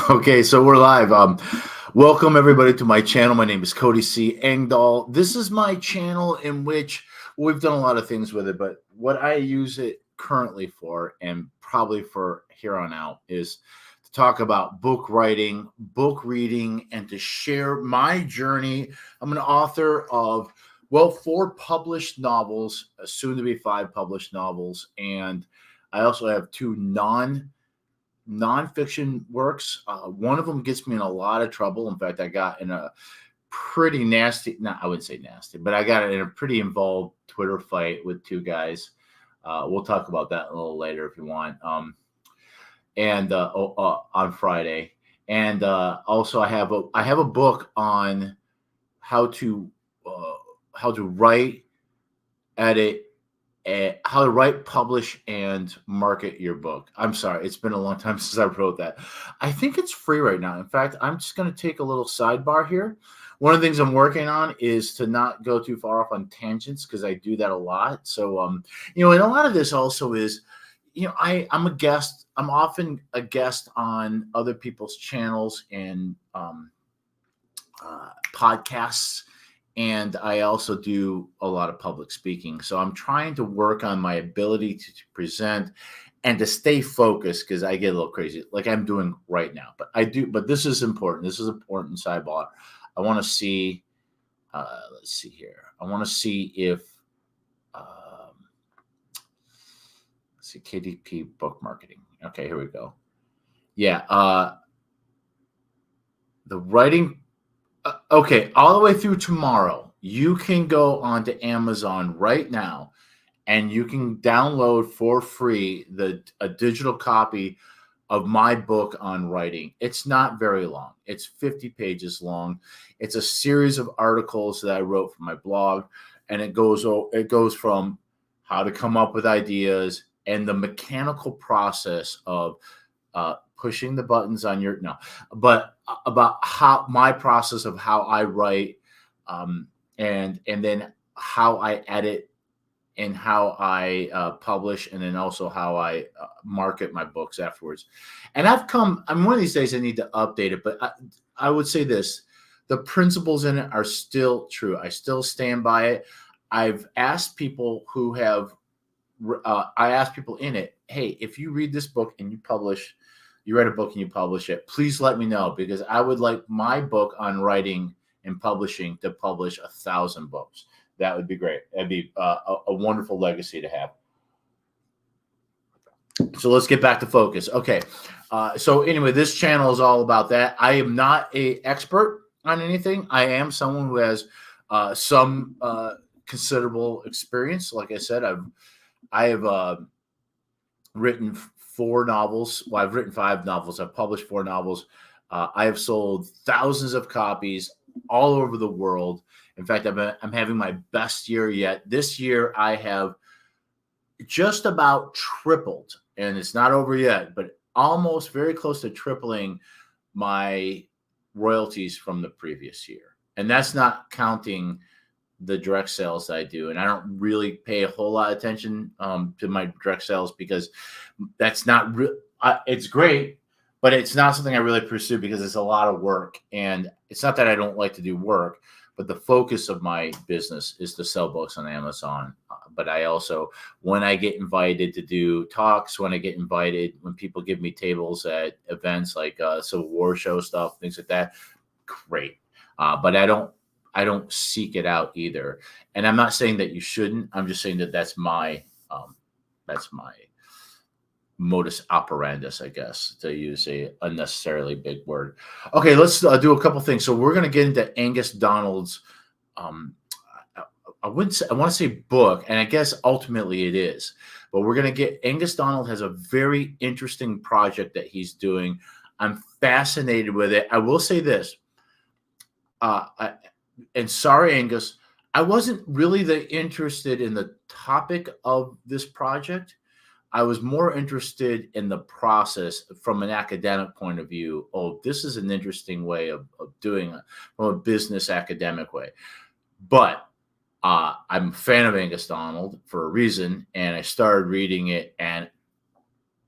Okay, so we're live. Welcome everybody to my channel. My name is Cody C. Engdahl. This is my channel in which we've done a lot of things with it, but what I use it currently for, and probably for here on out, is to talk about book writing, book reading, and to share my journey. I'm an author of, well, 4 published novels, soon to be 5 published novels, and I also have 2 nonfiction works. One of them gets me in a lot of trouble. In fact, I got in a pretty nasty, no, I wouldn't say nasty, but I got in a pretty involved Twitter fight with 2 guys. We'll talk about that a little later if you want. And on Friday. And also I have a book on how to uh, how to write, edit, how to write, publish, and market your book. I'm sorry, it's been a long time since I wrote that. I think it's free right now. In fact, I'm just going to take a little sidebar here. One of the things I'm working on is to not go too far off on tangents because I do that a lot. So, and a lot of this also is, I'm a guest. I'm often a guest on other people's channels and podcasts, and I also do a lot of public speaking. So I'm trying to work on my ability to present and to stay focused because I get a little crazy, like I'm doing right now. But this is important. This is important sidebar. I want to see. Let's see here. I want to see if. Let's see, KDP book marketing. Okay, here we go. Yeah. The writing. Okay, all the way through tomorrow, you can go onto Amazon right now and you can download for free a digital copy of my book on writing. It's not very long. It's 50 pages long. It's a series of articles that I wrote for my blog, and it goes from how to come up with ideas and the mechanical process of pushing the buttons on your no, but about how my process of how I write, and then how I edit and how I publish, and then also how I market my books afterwards. And I'm one of these days I need to update it, but I would say this: the principles in it are still true. I still stand by it. I've asked people who have, I asked people in it, hey, if you read this book and you write a book and you publish it, please let me know, because I would like my book on writing and publishing to publish 1,000 books. That would be great. That'd be a wonderful legacy to have. So let's get back to focus. Okay. So anyway, this channel is all about that. I am not a expert on anything. I am someone who has some considerable experience. Like I said, I have written 4 novels. Well, I've written 5 novels. I've published 4 novels. I have sold thousands of copies all over the world. In fact, I'm having my best year yet. This year, I have just about tripled, and it's not over yet, but almost very close to tripling my royalties from the previous year. And that's not counting the direct sales that I do. And I don't really pay a whole lot of attention to my direct sales because that's not it's great, but it's not something I really pursue because it's a lot of work. And it's not that I don't like to do work, but the focus of my business is to sell books on Amazon. But I also, when I get invited to do talks, when people give me tables at events like Civil War show stuff, things like that, great. But I don't seek it out either. And I'm not saying that you shouldn't. I'm just saying that that's my modus operandus, I guess, to use a unnecessarily big word. Okay, let's do a couple things. So we're going to get into Angus Donald's, I want to say book, and I guess ultimately it is, but we're going to get, Angus Donald has a very interesting project that he's doing. I'm fascinated with it. I will say this, and sorry, Angus, I wasn't really that interested in the topic of this project. I was more interested in the process from an academic point of view. Oh, this is an interesting way of doing it from a business academic way. But I'm a fan of Angus Donald for a reason, and I started reading it, and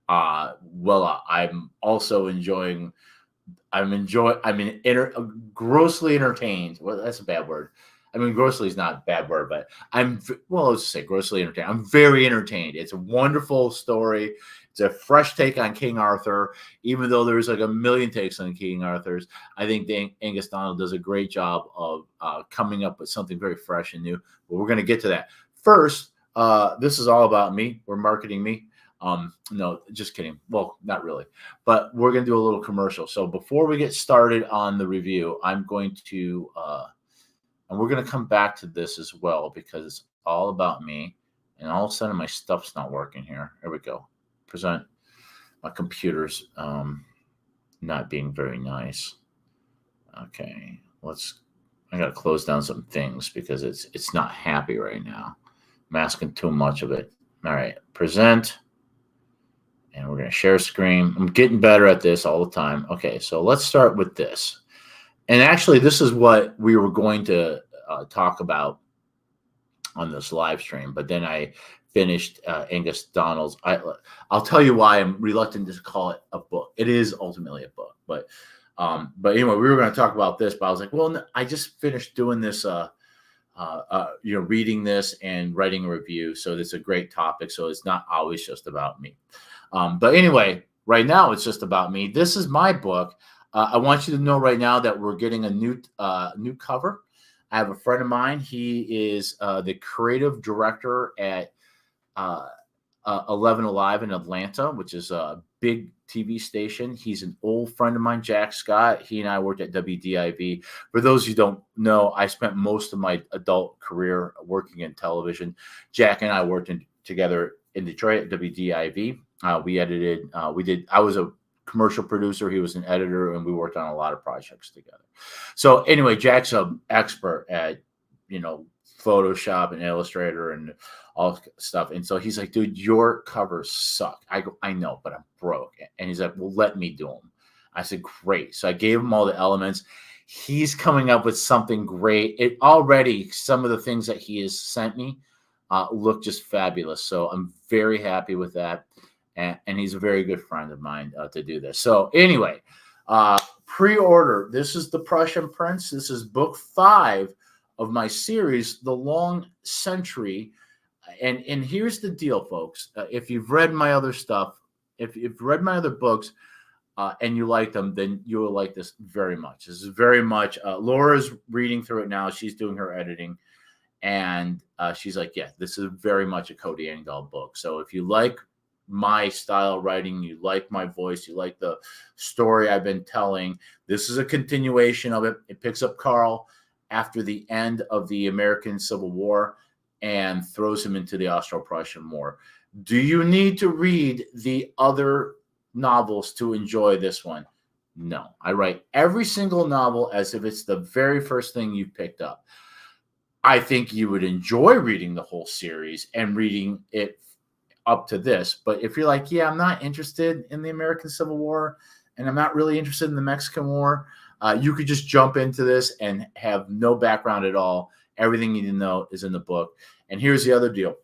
I'm also enjoying grossly entertained. Well, that's a bad word. I mean, grossly is not a bad word, but let's just say grossly entertained. I'm very entertained. It's a wonderful story. It's a fresh take on King Arthur, even though there's like a million takes on King Arthur's. I think Angus Donald does a great job of coming up with something very fresh and new. But we're going to get to that. First, this is all about me. We're marketing me. No, just kidding. Well, not really, but we're going to do a little commercial. So before we get started on the review, I'm going to, and we're going to come back to this as well because it's all about me. And all of a sudden my stuff's not working here. There we go. Present. My computer's not being very nice. Okay, I got to close down some things because it's not happy right now. I'm asking too much of it. All right, present. And we're going to share screen. I'm getting better at this all the time. Okay, so let's start with this. And actually, this is what we were going to talk about on this live stream. But then I finished Angus Donald's. I'll tell you why I'm reluctant to call it a book. It is ultimately a book. But anyway, we were going to talk about this. But I was like, well, no, I just finished doing this reading this and writing a review. So it's a great topic. So it's not always just about me. But anyway, right now it's just about me. This is my book. I want you to know right now that we're getting a new cover. I have a friend of mine. He is the creative director at 11 Alive in Atlanta, which is a big TV station. He's an old friend of mine, Jack Scott. He and I worked at WDIV. For those who don't know, I spent most of my adult career working in television. Jack and I worked together in Detroit at WDIV. We edited. I was a commercial producer. He was an editor, and we worked on a lot of projects together. So anyway, Jack's an expert at Photoshop and Illustrator and all stuff. And so he's like, dude, your covers suck. I go, I know, but I'm broke. And he's like, well, let me do them. I said, great. So I gave him all the elements. He's coming up with something great. It already, some of the things that he has sent me look just fabulous. So I'm very happy with that. And he's a very good friend of mine to do this. So anyway, pre-order. This is the Prussian Prince. This is book 5 of my series, The Long Century. And here's the deal, folks. If you've read my other stuff, if you've read my other books and you like them, then you will like this very much. This is very much, Laura's reading through it now. She's doing her editing. And she's like, yeah, this is very much a Cody Engdahl book. So if you like my style of writing, you like my voice, you like the story I've been telling, this is a continuation of it. It picks up Carl after the end of the American Civil War and throws him into the Austro-Prussian War. Do you need to read the other novels to enjoy this one? No. I write every single novel as if it's the very first thing you picked up. I think you would enjoy reading the whole series and reading it up to this. But if you're like, yeah, I'm not interested in the American Civil War and I'm not really interested in the Mexican War, you could just jump into this and have no background at all. Everything you need to know is in the book. And here's the other deal.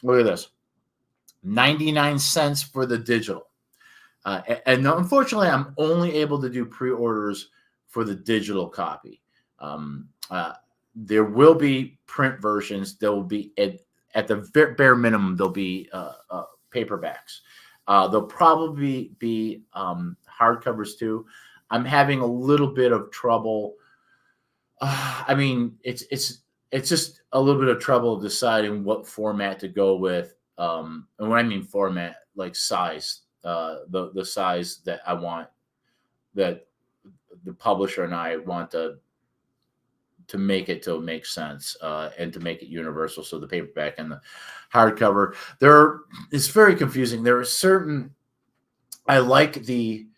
Look at this. 99 cents for the digital. And unfortunately, I'm only able to do pre-orders for the digital copy. There will be print versions. There will be, at the bare minimum, there'll be paperbacks. There'll probably be hardcovers too. I'm having a little bit of trouble. I mean, it's just a little bit of trouble deciding what format to go with. And when I mean format, like size, the size that I want, that the publisher and I want to make it to make sense and to make it universal. So the paperback and the hardcover, it's very confusing. There are certain, I like doing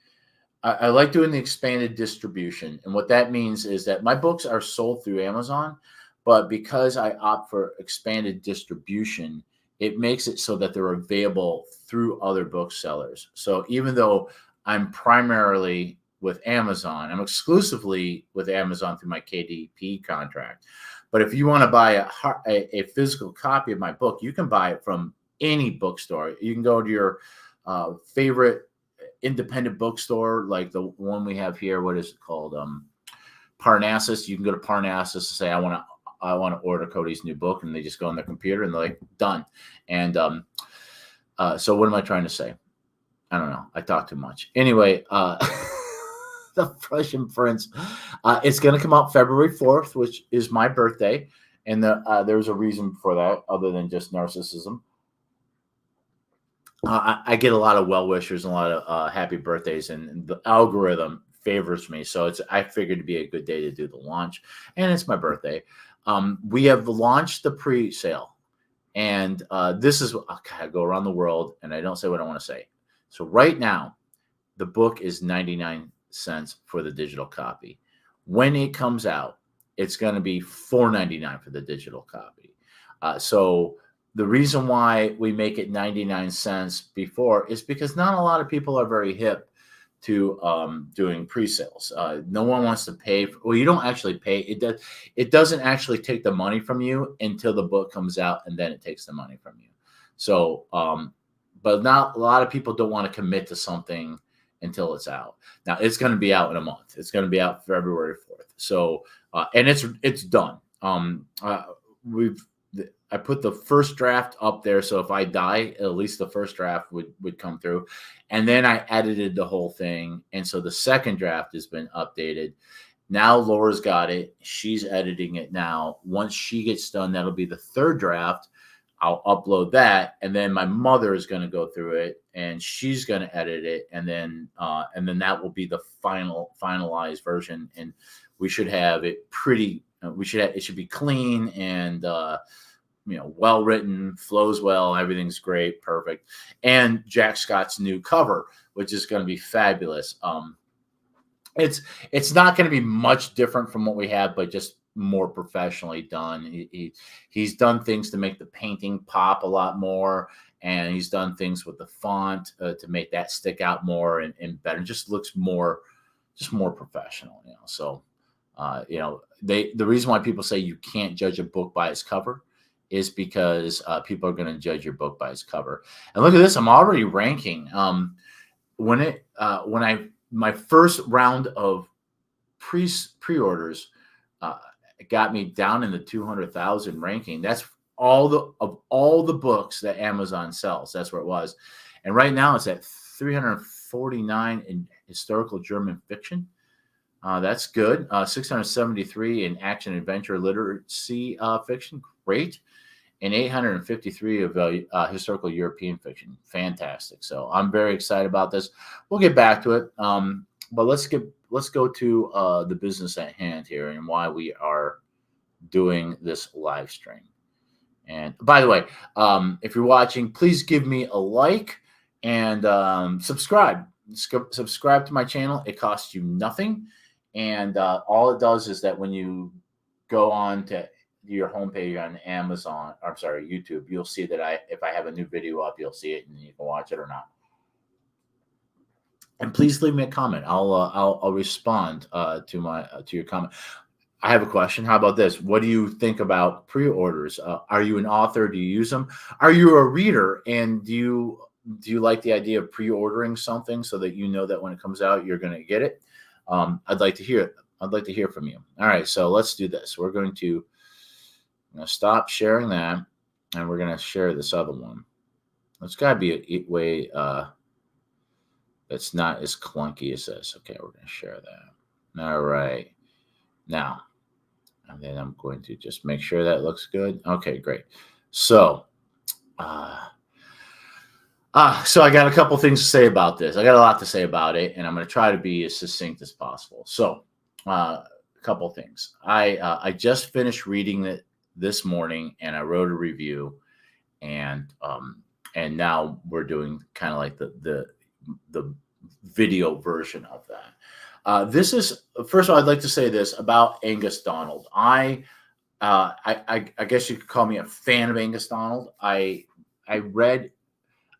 the expanded distribution. And what that means is that my books are sold through Amazon, but because I opt for expanded distribution, it makes it so that they're available through other booksellers. So even though I'm primarily with Amazon, I'm exclusively with Amazon through my KDP contract. But if you want to buy a physical copy of my book, you can buy it from any bookstore. You can go to your favorite independent bookstore, like the one we have here, what is it called? Parnassus. You can go to Parnassus and say, I want to order Cody's new book, and they just go on their computer and they're like, done. And so what am I trying to say? I don't know. I talk too much. Anyway, the Prussian Prince. It's going to come out February 4th, which is my birthday. And there's a reason for that other than just narcissism. I get a lot of well-wishers and a lot of happy birthdays, and the algorithm favors me. So I figured it'd be a good day to do the launch. And it's my birthday. We have launched the pre-sale. And this is, I go around the world, and I don't say what I want to say. So right now, the book is 99 cents for the digital copy. When it comes out, it's going to be $4.99 for the digital copy. So the reason why we make it 99 cents before is because not a lot of people are very hip to doing pre-sales. No one wants to pay. Well, you don't actually pay. It doesn't actually take the money from you until the book comes out, and then it takes the money from you. So, but not a lot of people don't want to commit to something until it's out. Now it's going to be out in a month. It's going to be out February 4th. So, and it's done. I put the first draft up there, so if I die, at least the first draft would come through. And then I edited the whole thing, and so the second draft has been updated. Now Laura's got it. She's editing it now. Once she gets done, that'll be the third draft. I'll upload that, and then my mother is going to go through it, and she's going to edit it, and then that will be the finalized version, and we should have it pretty. It should be clean and well written, flows well, everything's great, perfect, and Jack Scott's new cover, which is going to be fabulous. It's not going to be much different from what we have, but just more professionally done. He's done things to make the painting pop a lot more, and he's done things with the font to make that stick out more and better. It just looks more professional. So the reason why people say you can't judge a book by its cover is because people are going to judge your book by its cover. And look at this, I'm already ranking. My first round of pre-orders got me down in the 200,000 ranking. That's all the books that Amazon sells. That's where it was. And right now it's at 349 in historical German fiction. That's good. 673 in action adventure literacy fiction. Great. And 853 of historical European fiction. Fantastic. So I'm very excited about this. We'll get back to it. But let's go to the business at hand here and why we are doing this live stream. And by the way, if you're watching, please give me a like and subscribe. Subscribe to my channel. It costs you nothing. And all it does is that when you go on to your homepage on YouTube, you'll see that if I have a new video up, you'll see it and you can watch it or not. And please leave me a comment. I'll respond to your comment. I have a question. How about this? What do you think about pre-orders? Are you an author? Do you use them? Are you a reader? And do you like the idea of pre-ordering something so that you know that when it comes out, you're going to get it? I'd like to hear it. I'd like to hear from you. All right, so let's do this. We're going to stop sharing that, and we're going to share this other one. It's got to be a way that's not as clunky as this. Okay, we're going to share that. All right. Now, and then I'm going to just make sure that looks good. Okay, great. So, so I got a couple things to say about this. I got a lot to say about it, and I'm going to try to be as succinct as possible. So, a couple things. I just finished reading it this morning, and I wrote a review, and now we're doing kind of like the video version of that. This is, first of all, I'd like to say this about Angus Donald. I guess you could call me a fan of Angus Donald. I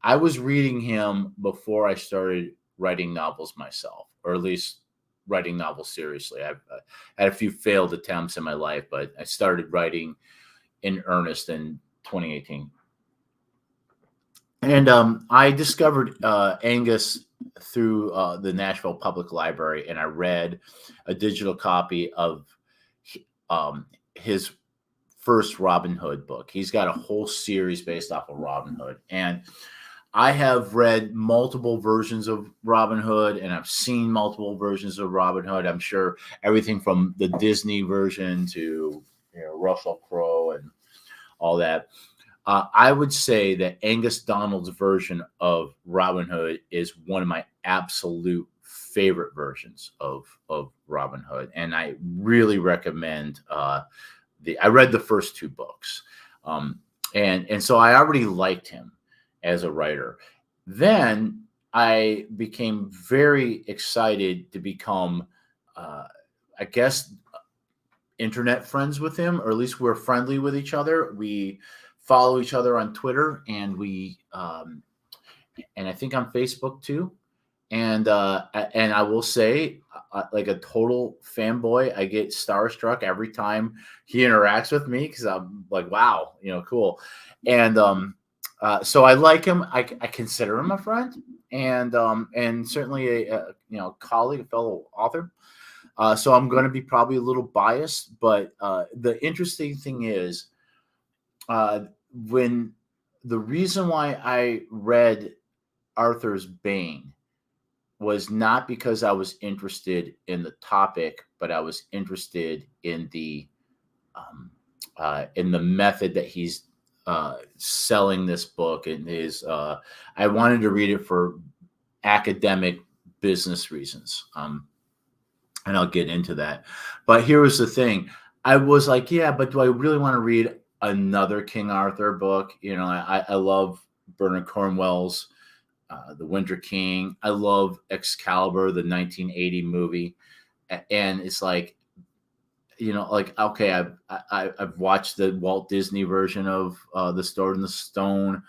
was reading him before I started writing novels myself, or at least writing novels seriously. I've had a few failed attempts in my life, but I started writing in earnest in 2018. And I discovered Angus through the Nashville Public Library, and I read a digital copy of his first Robin Hood book. He's got a whole series based off of Robin Hood, and I have read multiple versions of Robin Hood, and I've seen multiple versions of Robin Hood. I'm sure everything from the Disney version to Russell Crowe and all that. I would say that Angus Donald's version of Robin Hood is one of my absolute favorite versions of Robin Hood, and I really recommend I read the first two books, and so I already liked him as a writer. Then I became very excited to become, I guess, internet friends with him, or at least we're friendly with each other. We follow each other on Twitter, and I think on Facebook too. And I will say, like a total fanboy, I get starstruck every time he interacts with me because I'm like, wow, cool. And so I like him. I consider him a friend, and certainly a colleague, a fellow author. So I'm going to be probably a little biased, but the interesting thing is, when the reason why I read Arthur's Bane was not because I was interested in the topic, but I was interested in the method that he's selling this book, and his. I wanted to read it for academic business reasons, and I'll get into that. But here was the thing: I was like, yeah, but do I really want to read another King Arthur book? I love Bernard Cornwell's The Winter King. I love Excalibur, the 1980 movie, and it's like, like, okay, I've watched the Walt Disney version of The Sword in the Stone.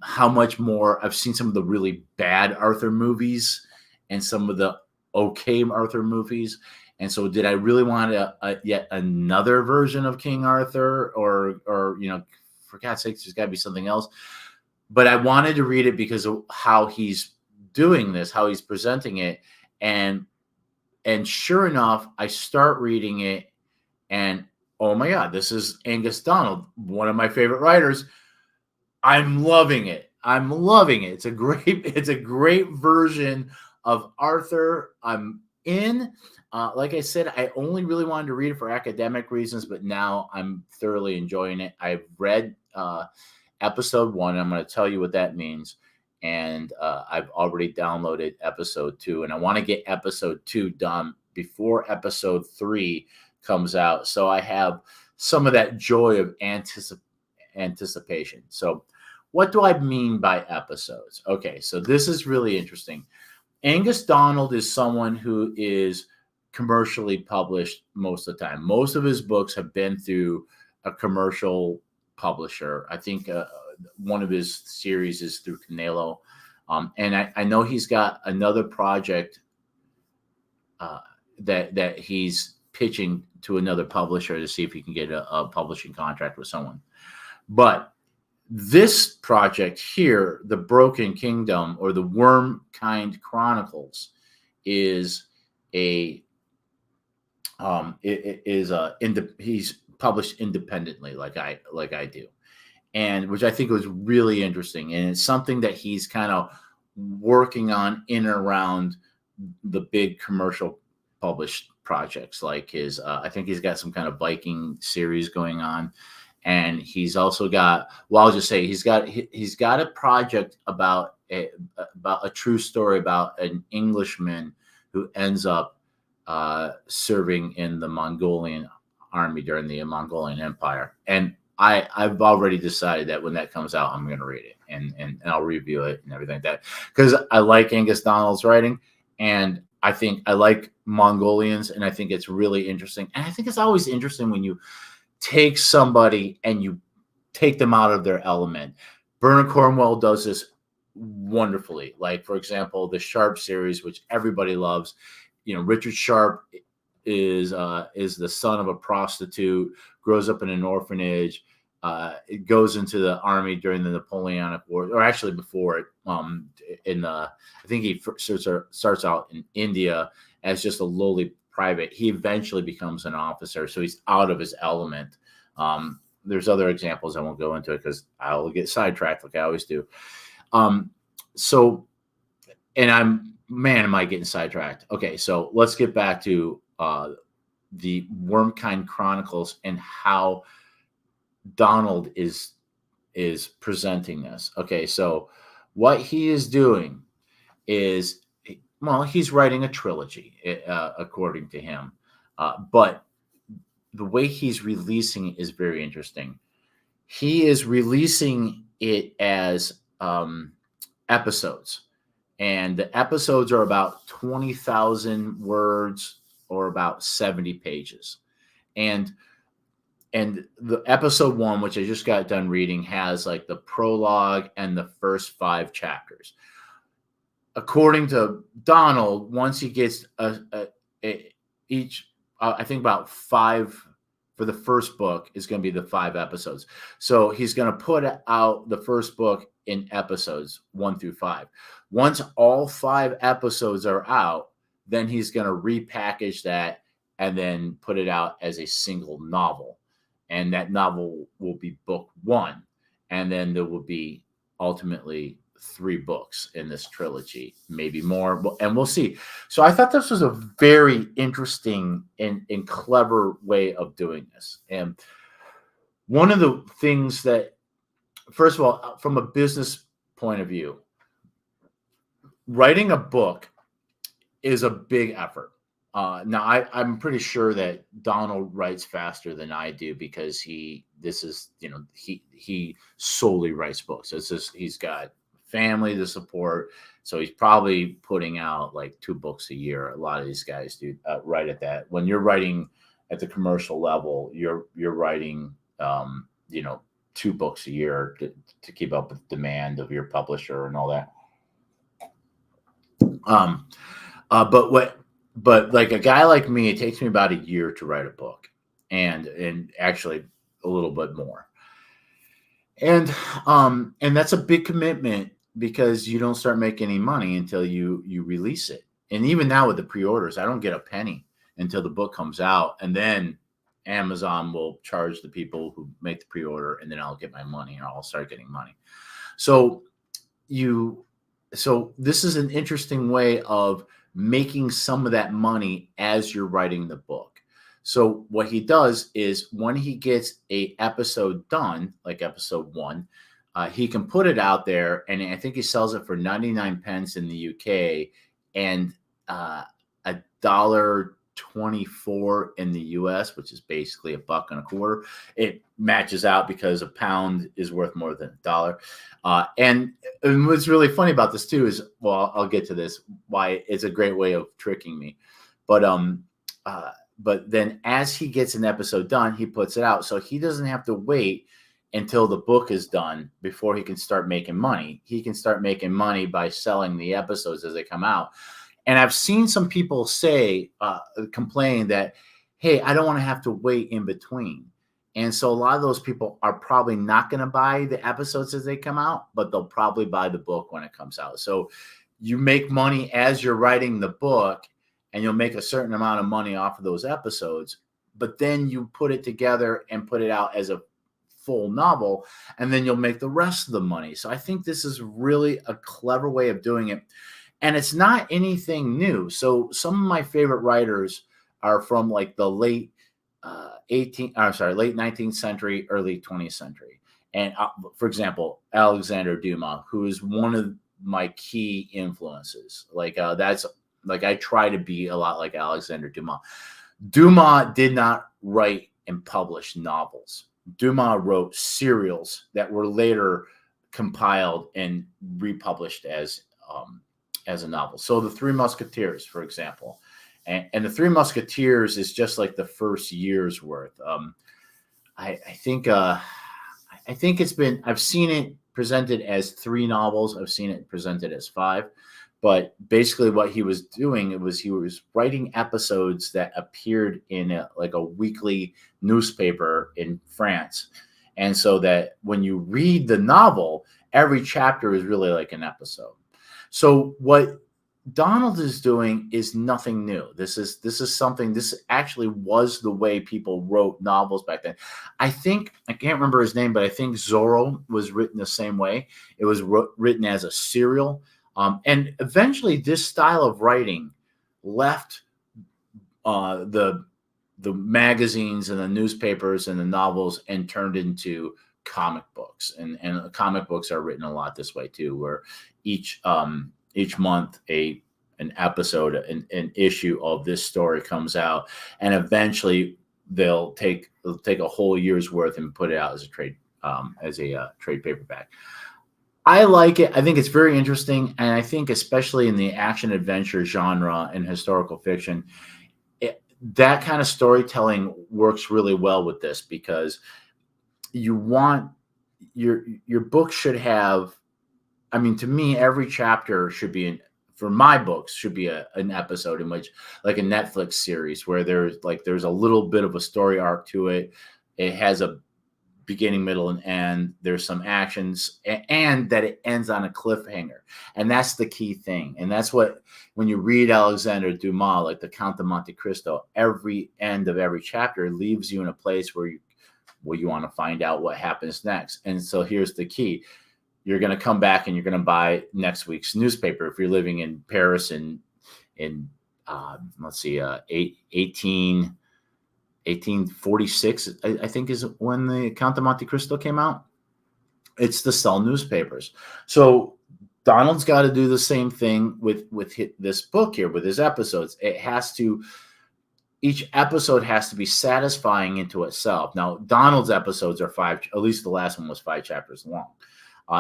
How much more? I've seen some of the really bad Arthur movies and some of the okay Arthur movies. And so, did I really want yet another version of King Arthur, or for God's sakes, there's got to be something else? But I wanted to read it because of how he's doing this, how he's presenting it, and sure enough, I start reading it, and oh my God, this is Angus Donald, one of my favorite writers. I'm loving it. I'm loving it. It's a great version of Arthur. I'm in. Like I said, I only really wanted to read it for academic reasons, but now I'm thoroughly enjoying it. I've read episode 1. I'm going to tell you what that means. And I've already downloaded episode 2, and I want to get episode 2 done before episode 3 comes out, so I have some of that joy of anticipation. So what do I mean by episodes? Okay, so this is really interesting. Angus Donald is someone who is commercially published most of the time. Most of his books have been through a commercial publisher. I think one of his series is through Canelo. And I know he's got another project that he's pitching to another publisher to see if he can get a publishing contract with someone. But this project here, The Broken Kingdom, or the Wormkind Chronicles, is he's published independently, like I do, and which I think was really interesting, and it's something that he's kind of working on in and around the big commercial published projects, like his I think he's got some kind of Viking series going on, and he's also got, well, I'll just say he's got a project about a true story about an Englishman who ends up serving in the Mongolian army during the Mongolian Empire. And I've already decided that when that comes out, I'm going to read it and I'll review it and everything like that, because I like Angus Donald's writing, and I think I like Mongolians, and I think it's really interesting. And I think it's always interesting when you take somebody and you take them out of their element. Bernard Cornwell does this wonderfully. Like, for example, the Sharp series, which everybody loves. Richard Sharp is the son of a prostitute, grows up in an orphanage, it goes into the army during the Napoleonic War, or actually before it. I think he starts out in India as just a lowly private. He eventually becomes an officer, so he's out of his element. There's other examples. I won't go into it because I'll get sidetracked like I always do. Am I getting sidetracked? Okay, so let's get back to the Wormkind Chronicles and how Donald is presenting this. Okay, so what he is doing is, well, he's writing a trilogy, according to him, but the way he's releasing it is very interesting. He is releasing it as episodes, and the episodes are about 20,000 words or about 70 pages. And the episode 1, which I just got done reading, has like the prologue and the first 5 chapters. According to Donald, once he gets each, I think about 5 for the first book is going to be the 5 episodes. So he's going to put out the first book in episodes 1 through 5. Once all 5 episodes are out, then he's going to repackage that and then put it out as a single novel. And that novel will be book 1. And then there will be ultimately 3 books in this trilogy, maybe more, and we'll see. So I thought this was a very interesting and clever way of doing this. And one of the things that, first of all, from a business point of view, writing a book is a big effort. Now, I'm pretty sure that Donald writes faster than I do because he solely writes books. It's just he's got family to support, so he's probably putting out like 2 books a year. A lot of these guys do write at that. When you're writing at the commercial level, you're writing 2 books a year to keep up with demand of your publisher and all that. But like a guy like me, it takes me about a year to write a book, and actually a little bit more. And that's a big commitment because you don't start making any money until you release it. And even now with the pre-orders, I don't get a penny until the book comes out, and then Amazon will charge the people who make the pre-order, and then I'll get my money, and I'll start getting money. So this is an interesting way of making some of that money as you're writing the book. So what he does is when he gets a episode done, like episode 1, he can put it out there, and I think he sells it for 99 pence in the UK and $1.24 in the US, which is basically $1.25. It matches out because a pound is worth more than $1. And what's really funny about this too is, well, I'll get to this, why it's a great way of tricking me. But then as he gets an episode done, he puts it out. So he doesn't have to wait until the book is done before he can start making money. He can start making money by selling the episodes as they come out. And I've seen some people complain that, hey, I don't want to have to wait in between. And so a lot of those people are probably not going to buy the episodes as they come out, but they'll probably buy the book when it comes out. So you make money as you're writing the book, and you'll make a certain amount of money off of those episodes, but then you put it together and put it out as a full novel, and then you'll make the rest of the money. So I think this is really a clever way of doing it. And it's not anything new. So some of my favorite writers are from like the late 19th century, early 20th century. And for example, Alexander Dumas, who is one of my key influences. I try to be a lot like Alexander Dumas. Dumas did not write and publish novels. Dumas wrote serials that were later compiled and republished as a novel. So The Three Musketeers, for example, and The Three Musketeers is just like the first year's worth. I think I've seen it presented as 3 novels. I've seen it presented as 5. But basically what he was doing was he was writing episodes that appeared in a weekly newspaper in France. And so that when you read the novel, every chapter is really like an episode. So what Donald is doing is nothing new. This is something. This actually was the way people wrote novels back then. I think I can't remember his name, but I think Zorro was written the same way. It was written as a serial, and eventually this style of writing left the magazines and the newspapers and the novels and turned into comic books. And comic books are written a lot this way too, where each month an episode, an issue of this story comes out, and eventually they'll take a whole year's worth and put it out as a trade paperback. I like it. I think it's very interesting, and I think especially in the action adventure genre and historical fiction, that kind of storytelling works really well with this, because you want your book should have. I mean, to me, every chapter should be for my books should be an episode in which, like a Netflix series, where there's a little bit of a story arc to it. It has a beginning, middle, and end. There's some actions, and that it ends on a cliffhanger. And that's the key thing. And that's what, when you read Alexander Dumas, like the Count of Monte Cristo, every end of every chapter leaves you in a place where you want to find out what happens next. And so here's the key. You're going to come back and you're going to buy next week's newspaper. If you're living in Paris in let's see, 1846, I think is when the Count of Monte Cristo came out. It's to sell newspapers. So Donald's got to do the same thing with this book here, with his episodes. Each episode has to be satisfying into itself. Now, Donald's episodes are at least the last one was 5 chapters long.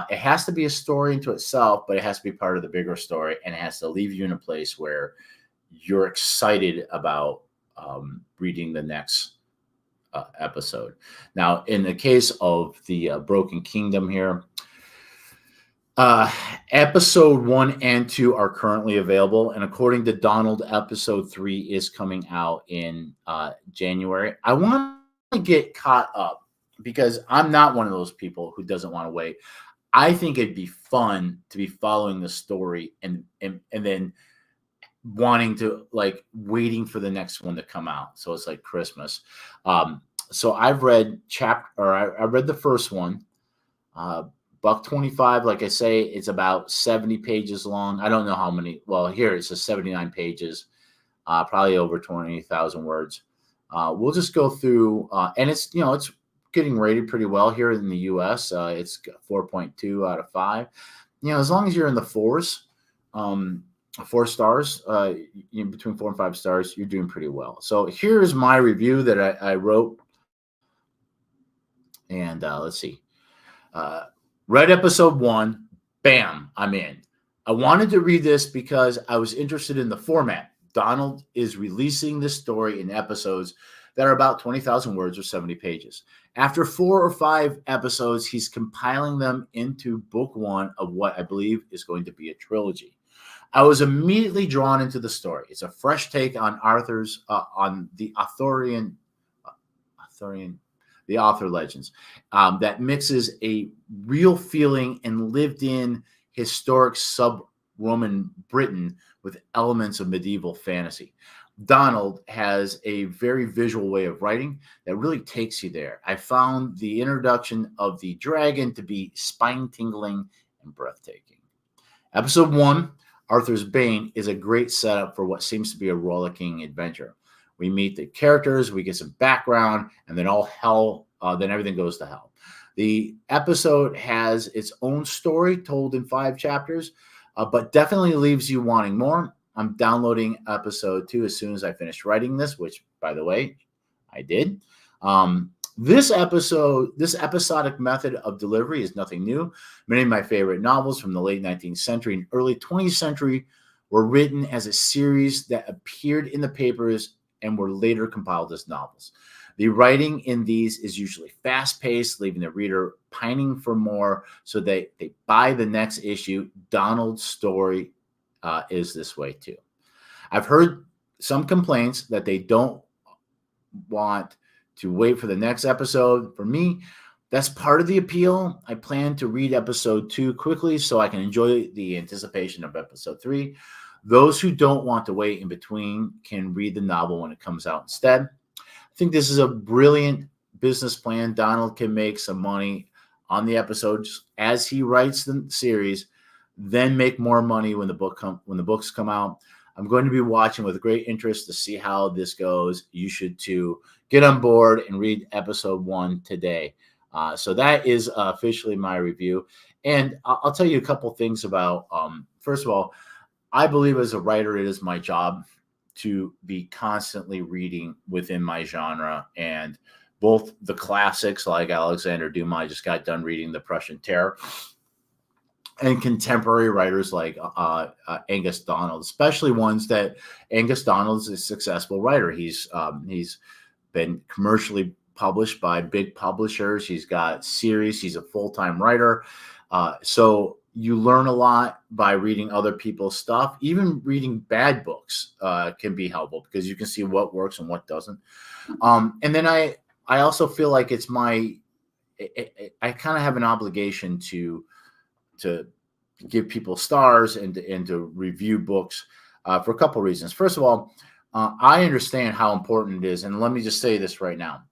It has to be a story into itself, but it has to be part of the bigger story, and it has to leave you in a place where you're excited about reading the next episode. Now, in the case of the Broken Kingdom here, episode 1 and 2 are currently available, and according to Donald, episode 3 is coming out in January. I want to get caught up because I'm not one of those people who doesn't want to wait. I think it'd be fun to be following the story and then wanting to, like, waiting for the next one to come out. So it's like Christmas. So I've read I read the first one, $125. Like I say, it's about 70 pages long. I don't know how many. Well, here it says 79 pages, probably over 20,000 words. We'll just go through, and it's getting rated pretty well here in the U.S. It's 4.2 out of 5. As long as you're in the 4s, 4 stars, between 4 and 5 stars, you're doing pretty well. So here's my review that I wrote. And let's see. Read episode 1. Bam, I'm in. I wanted to read this because I was interested in the format. Donald is releasing this story in episodes that are about 20,000 words or 70 pages. After 4 or 5 episodes, he's compiling them into book 1 of what I believe is going to be a trilogy. I was immediately drawn into the story. It's a fresh take on on the Arthurian, the author legends, that mixes a real feeling and lived-in historic sub-Roman Britain with elements of medieval fantasy. Donald has a very visual way of writing that really takes you there. I found the introduction of the dragon to be spine-tingling and breathtaking. Episode 1, Arthur's Bane, is a great setup for what seems to be a rollicking adventure. We meet the characters, we get some background, and then then everything goes to hell. The episode has its own story told in 5 chapters, but definitely leaves you wanting more. I'm downloading episode 2 as soon as I finish writing this, which, by the way, I did. This episodic method of delivery is nothing new. Many of my favorite novels from the late 19th century and early 20th century were written as a series that appeared in the papers and were later compiled as novels. The writing in these is usually fast-paced, leaving the reader pining for more, so they buy the next issue. Donald's story is this way too. I've heard some complaints that they don't want to wait for the next episode. For me, That's part of the appeal. I plan to read episode 2 quickly so I can enjoy the anticipation of episode 3. Those who don't want to wait in between can read the novel when it comes out instead. I think this is a brilliant business plan. Donald can make some money on the episodes as he writes the series, then make more money when the books come out. I'm going to be watching with great interest to see how this goes. You should too. Get on board and read episode 1 today. So that is officially my review. And I'll tell you a couple things about, first of all, I believe as a writer, it is my job to be constantly reading within my genre, and both the classics like Alexander Dumas, I just got done reading The Prussian Terror, and contemporary writers like Angus Donald, especially ones that Angus Donald is a successful writer. He's been commercially published by big publishers. He's got series. He's a full-time writer. So you learn a lot by reading other people's stuff. Even reading bad books can be helpful because you can see what works and what doesn't. And then I also feel like it's I kind of have an obligation to give people stars and to review books for a couple of reasons. First of all, I understand how important it is. And let me just say this right now.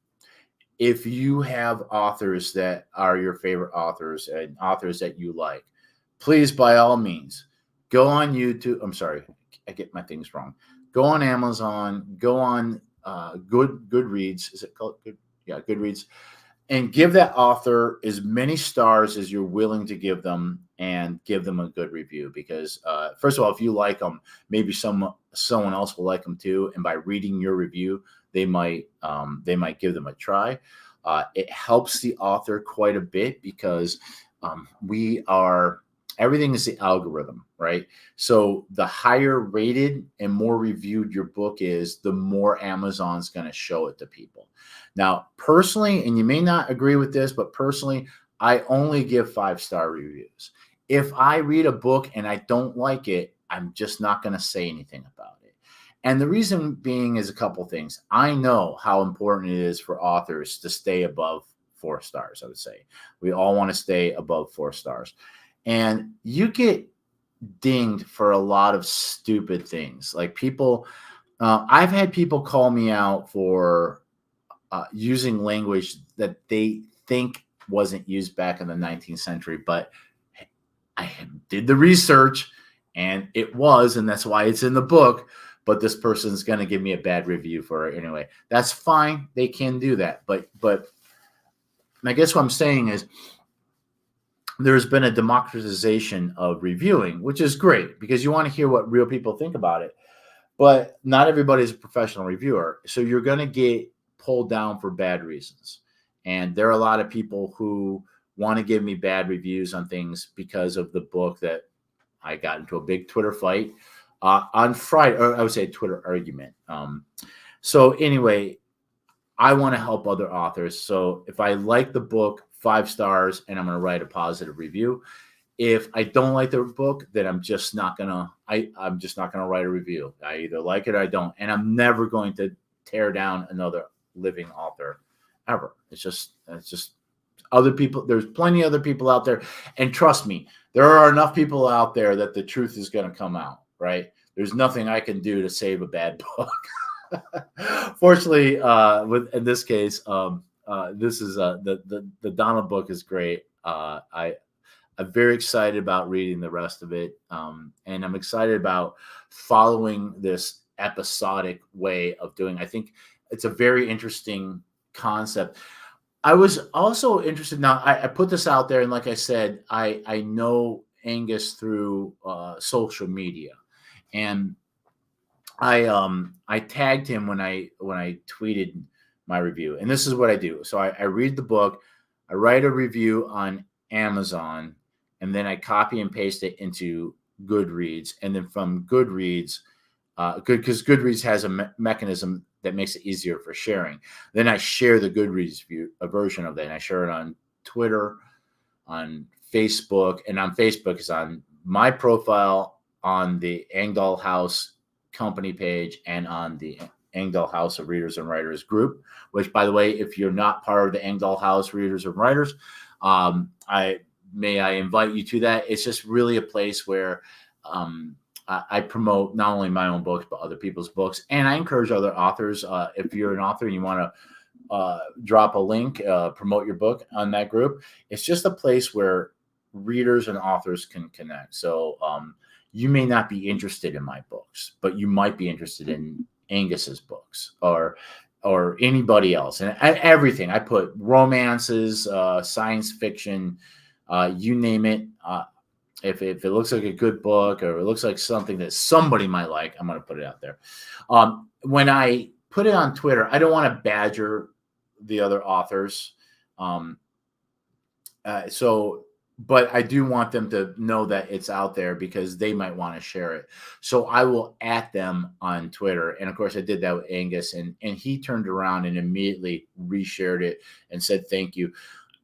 If you have authors that are your favorite authors and authors that you like, please, by all means, go on YouTube. I'm sorry, I get my things wrong. Go on Amazon, go on Goodreads. Is it called Good? Yeah, Goodreads. And give that author as many stars as you're willing to give them, and give them a good review. Because first of all, if you like them, maybe someone else will like them too. And by reading your review, they might give them a try. It helps the author quite a bit because everything is the algorithm, right? So the higher rated and more reviewed your book is, the more Amazon's going to show it to people. Now, personally, and you may not agree with this, but personally, I only give 5-star reviews. If I read a book and I don't like it, I'm just not going to say anything about it. And the reason being is a couple things. I know how important it is for authors to stay above 4 stars, I would say. We all want to stay above 4 stars. And you get dinged for a lot of stupid things. Like people, I've had people call me out for using language that they think wasn't used back in the 19th century, but I did the research and it was, and that's why it's in the book. But this person's going to give me a bad review for it anyway. That's fine. They can do that. But I guess what I'm saying is, there's been a democratization of reviewing, which is great because you want to hear what real people think about it. But not everybody's a professional reviewer. So you're going to get pulled down for bad reasons. And there are a lot of people who want to give me bad reviews on things because of the book that I got into a big Twitter fight on Friday, or I would say Twitter argument. So anyway, I want to help other authors. So if I like the book, 5 stars, and I'm going to write a positive review. If I don't like the book, then I'm just not gonna write a review. I either like it or I don't, and I'm never going to tear down another living author ever. It's just other people. There's plenty of other people out there, and trust me, there are enough people out there that the truth is going to come out. Right? There's nothing I can do to save a bad book. Fortunately, in this case, this is the Donald book is great. I'm very excited about reading the rest of it, and I'm excited about following this episodic way of doing. I think it's a very interesting concept. I was also interested. Now, I put this out there, and like I said, I know Angus through social media, and I tagged him when I tweeted my review. And this is what I do. So I read the book, I write a review on Amazon, and then I copy and paste it into Goodreads. And then from Goodreads, because Goodreads has a mechanism that makes it easier for sharing. Then I share the Goodreads a version of that. And I share it on Twitter, on Facebook, and on Facebook is on my profile, on the Engdahl House company page, and on the Engdahl House of Readers and Writers group, which, by the way, if you're not part of the Engdahl House Readers and Writers, I invite you to that. It's just really a place where I promote not only my own books, but other people's books. And I encourage other authors, if you're an author and you want to drop a link, promote your book on that group. It's just a place where readers and authors can connect. So you may not be interested in my books, but you might be interested in Angus's books or anybody else. And everything. I put romances, science fiction, you name it. If it looks like a good book or it looks like something that somebody might like, I'm going to put it out there. When I put it on Twitter, I don't want to badger the other authors. But I do want them to know that it's out there because they might want to share it. So I will @ them on Twitter. And of course I did that with Angus, and he turned around and immediately reshared it and said, thank you.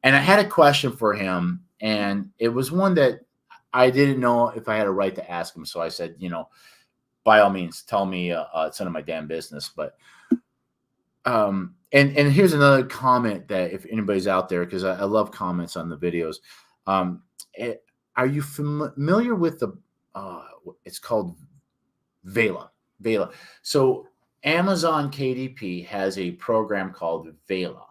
And I had a question for him, and it was one that I didn't know if I had a right to ask him. So I said, by all means, tell me, it's none of my damn business. But, and here's another comment that if anybody's out there, because I love comments on the videos. Are you familiar with the, it's called Vela. So Amazon KDP has a program called Vela,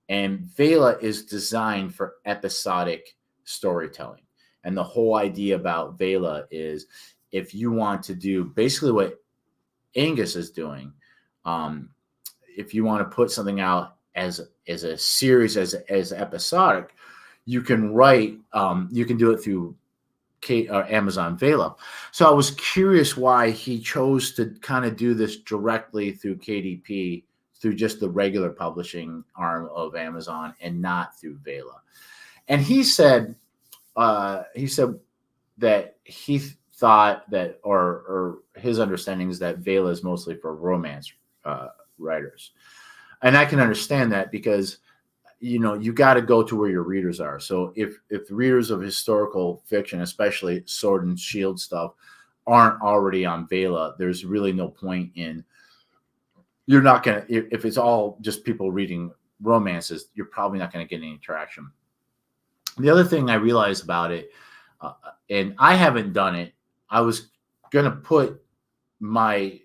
and Vela is designed for episodic storytelling. And the whole idea about Vela is if you want to do basically what Angus is doing, if you want to put something out as a series, as episodic, you can write, you can do it through Amazon Vela. So I was curious why he chose to kind of do this directly through KDP, through just the regular publishing arm of Amazon and not through Vela. And he said that he thought that, or his understanding is that Vela is mostly for romance writers. And I can understand that because you got to go to where your readers are. So if readers of historical fiction, especially sword and shield stuff, aren't already on Vela, there's really no point in, you're not going to, if it's all just people reading romances, you're probably not going to get any traction. The other thing I realized about it, and I haven't done it, I was going to put my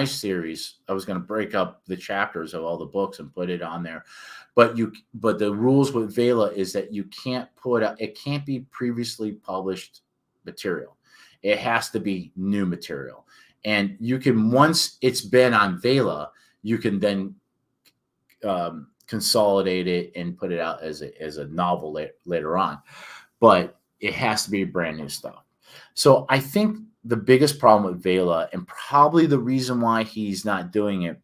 series, I was going to break up the chapters of all the books and put it on there. But the rules with Vela is that you can't it can't be previously published material. It has to be new material. And you can, once it's been on Vela, you can then consolidate it and put it out as a novel later on. But it has to be brand new stuff. So I think the biggest problem with Vela, and probably the reason why he's not doing it,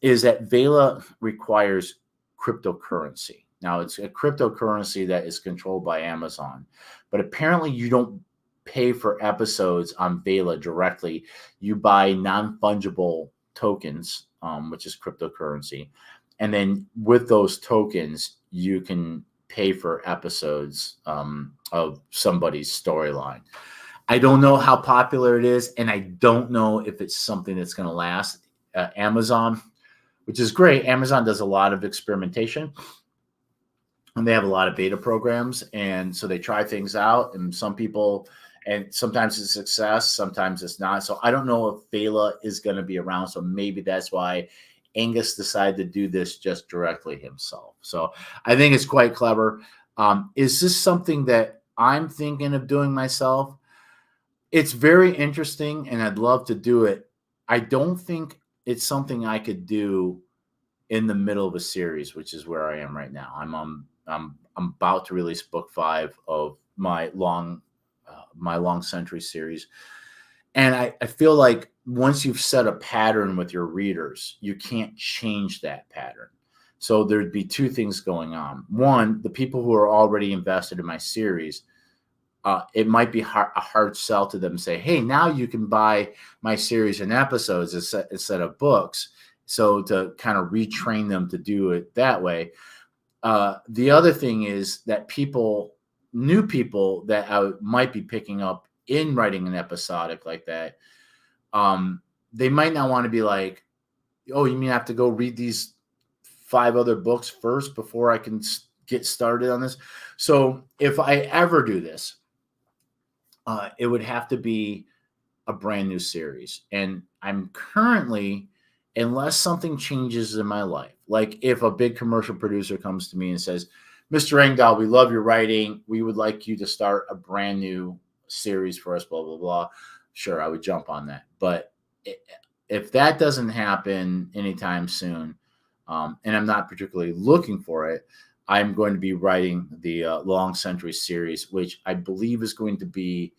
is that Vela requires cryptocurrency. Now, it's a cryptocurrency that is controlled by Amazon, but apparently you don't pay for episodes on Vela directly. You buy non-fungible tokens, which is cryptocurrency. And then with those tokens, you can pay for episodes of somebody's storyline. I don't know how popular it is, and I don't know if it's something that's going to last. Amazon, which is great. Amazon does a lot of experimentation, and they have a lot of beta programs. And so they try things out, and and sometimes it's a success, sometimes it's not. So I don't know if Vela is going to be around. So maybe that's why Angus decided to do this just directly himself. So I think it's quite clever. Is this something that I'm thinking of doing myself? It's very interesting, and I'd love to do it. I don't think it's something I could do in the middle of a series, which is where I am right now. I'm about to release book 5 of my long century series, and I feel like once you've set a pattern with your readers, you can't change that pattern. So there'd be two things going on. One, the people who are already invested in my series, it might be a hard sell to them, say, hey, now you can buy my series in episodes instead of books. So to kind of retrain them to do it that way. The other thing is that new people that I might be picking up in writing an episodic like that, they might not want to be like, Oh, you mean I have to go read these 5 other books first before I can get started on this? So if I ever do this, it would have to be a brand new series. And I'm currently, unless something changes in my life, like if a big commercial producer comes to me and says, Mr. Engdahl, we love your writing. We would like you to start a brand new series for us, blah, blah, blah. Sure, I would jump on that. But if that doesn't happen anytime soon, and I'm not particularly looking for it, I'm going to be writing the Long Century series, which I believe is going to be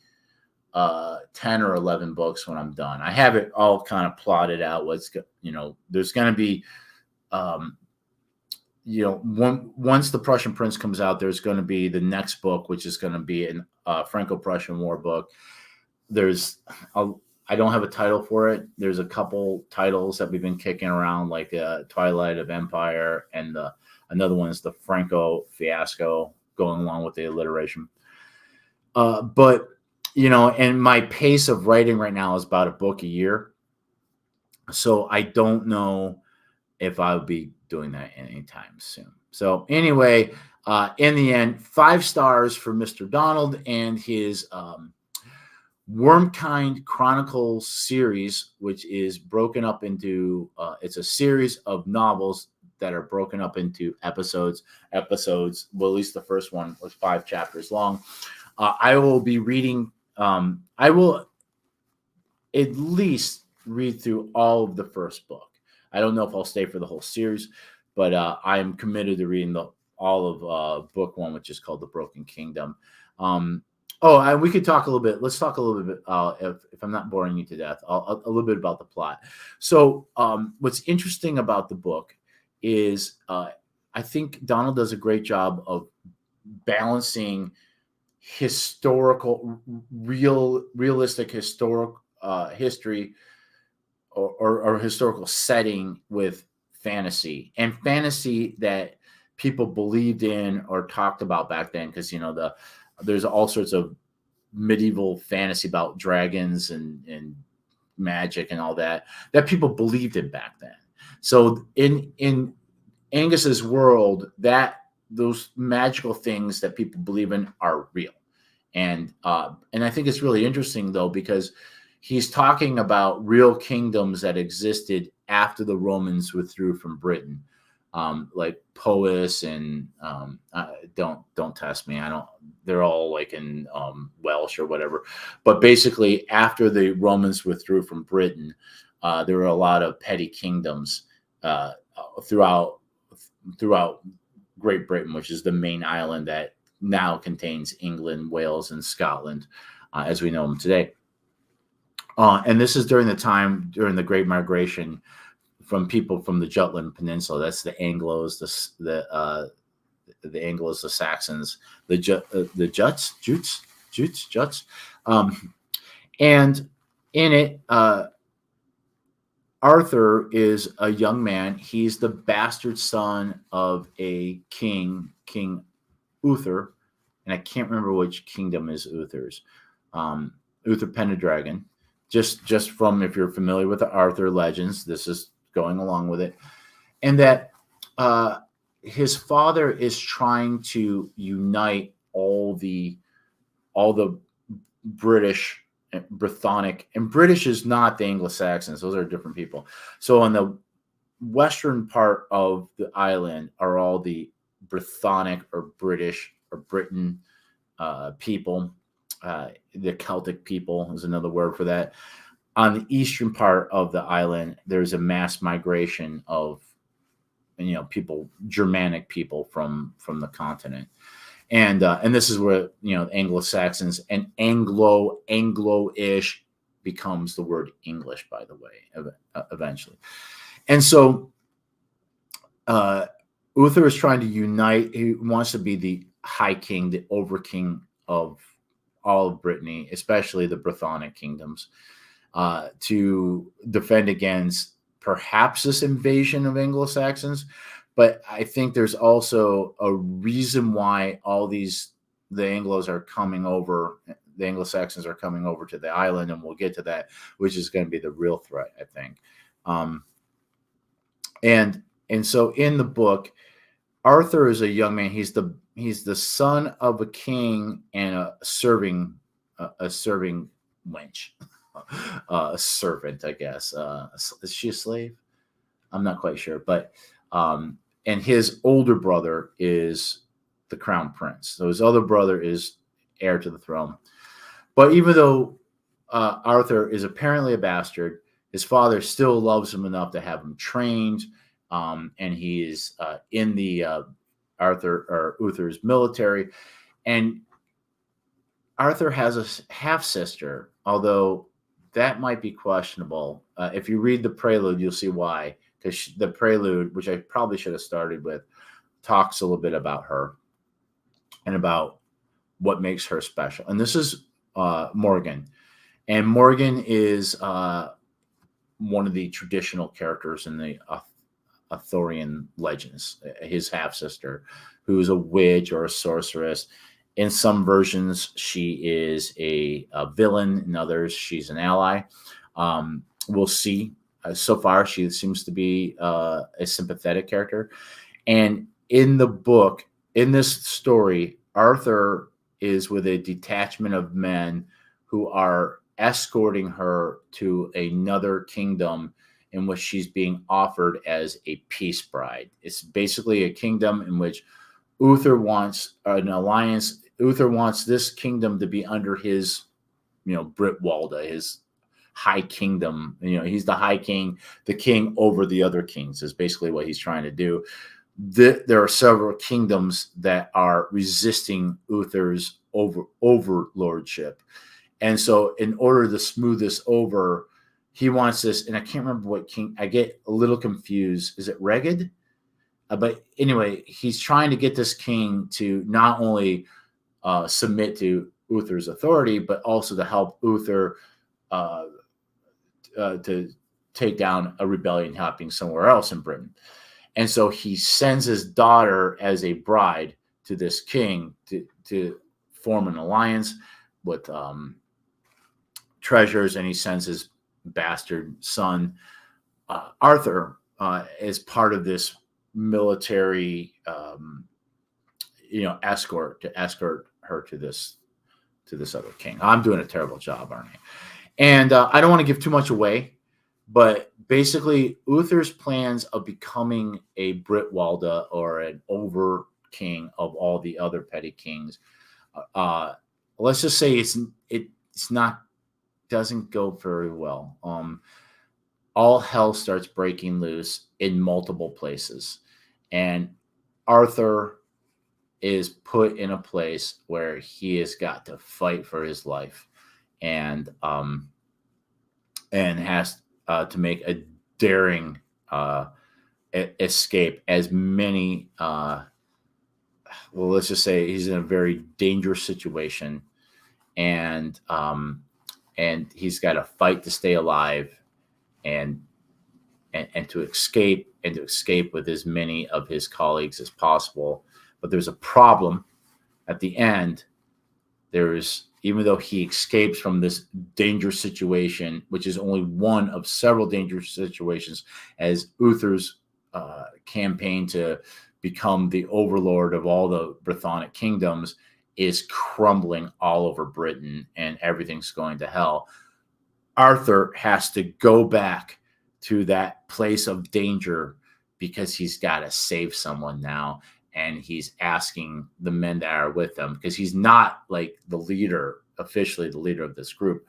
10 or 11 books when I'm done. I have it all kind of plotted out. There's going to be, once the Prussian Prince comes out, there's going to be the next book, which is going to be a Franco-Prussian War book. I don't have a title for it. There's a couple titles that we've been kicking around, like Twilight of Empire, and another one is the Franco Fiasco, going along with the alliteration. But and my pace of writing right now is about a book a year. So I don't know if I'll be doing that anytime soon. So anyway, in the end, 5 stars for Mr. Donald and his Wormkind Chronicles series, which is broken up into, it's a series of novels that are broken up into episodes. Well, at least the first one was 5 chapters long. I will be reading, I will at least read through all of the first book. I don't know if I'll stay for the whole series, but I am committed to reading all of book 1, which is called The Broken Kingdom. And we could talk a little bit. Let's talk a little bit, if I'm not boring you to death, a little bit about the plot. So what's interesting about the book is I think Donald does a great job of balancing realistic history or historical setting with fantasy, and fantasy that people believed in or talked about back then, because there's all sorts of medieval fantasy about dragons and magic and all that people believed in back then. So in Angus's world, those magical things that people believe in are real. And I think it's really interesting, though, because he's talking about real kingdoms that existed after the Romans withdrew from Britain, like Powys and don't test me. They're all like in Welsh or whatever. But basically, after the Romans withdrew from Britain, there were a lot of petty kingdoms throughout Great Britain, which is the main island that now contains England, Wales, and Scotland, as we know them today. And this is during the Great Migration from people from the Jutland Peninsula. That's the Anglos, the Anglos, the Saxons, the Juts. And in it, Arthur is a young man. He's the bastard son of a king, King Uther, and I can't remember which kingdom is Uther's. Uther Pendragon. Just from, if you're familiar with the Arthur legends, this is going along with it, and that his father is trying to unite all the British, Brythonic, and British is not the Anglo-Saxons; those are different people. So on the western part of the island are all the Brythonic or British or Britain people. The Celtic people is another word for that. On the eastern part of the island, there's a mass migration of, people, Germanic people from the continent, and this is where Anglo-Saxons and Anglo-ish becomes the word English, by the way, eventually. And so Uther is trying to unite. He wants to be the high king, the over king of all of Brittany, especially the Brythonic kingdoms, to defend against perhaps this invasion of Anglo-Saxons. But I think there's also a reason why the Anglos are coming over, the Anglo-Saxons are coming over to the island, and we'll get to that, which is going to be the real threat, I think. And so in the book, Arthur is a young man. He's the son of a king and a serving wench, a servant, I guess. Is she a slave? I'm not quite sure, but and his older brother is the crown prince. So his other brother is heir to the throne. But even though Arthur is apparently a bastard, his father still loves him enough to have him trained, and he is in the Uther's military. And Arthur has a half sister, although that might be questionable. If you read the prelude, you'll see why. Because the prelude, which I probably should have started with, talks a little bit about her and about what makes her special. And this is Morgan. And Morgan is one of the traditional characters in the Arthurian legends, his half sister, who is a witch or a sorceress. In some versions, she is a villain. In others, she's an ally. We'll see. So far, she seems to be a sympathetic character. And in the book, in this story, Arthur is with a detachment of men who are escorting her to another kingdom in which she's being offered as a peace bride. It's basically a kingdom in which Uther wants an alliance. Uther wants this kingdom to be under his, Britwalda, his high kingdom. He's the high king, the king over the other kings is basically what he's trying to do. There are several kingdoms that are resisting Uther's overlordship. And so in order to smooth this over, he wants this, and I can't remember what king, I get a little confused. Is it Reged? But anyway, he's trying to get this king to not only submit to Uther's authority, but also to help Uther to take down a rebellion happening somewhere else in Britain. And so he sends his daughter as a bride to this king to form an alliance with treasures, and he sends his bastard son Arthur as part of this military escort her to this other king. I'm doing a terrible job, aren't I? And I don't want to give too much away, but basically Uther's plans of becoming a Britwalda or an over king of all the other petty kings, let's just say doesn't go very well. All hell starts breaking loose in multiple places, and Arthur is put in a place where he has got to fight for his life, and has to make a daring escape. As many, let's just say he's in a very dangerous situation, and he's got to fight to stay alive, and to escape with as many of his colleagues as possible. But there's a problem at the end. Even though he escapes from this dangerous situation, which is only one of several dangerous situations, as Uther's campaign to become the overlord of all the Brythonic kingdoms is crumbling all over Britain, and everything's going to hell. Arthur has to go back to that place of danger because he's got to save someone now. And he's asking the men that are with him, because he's not like officially the leader of this group.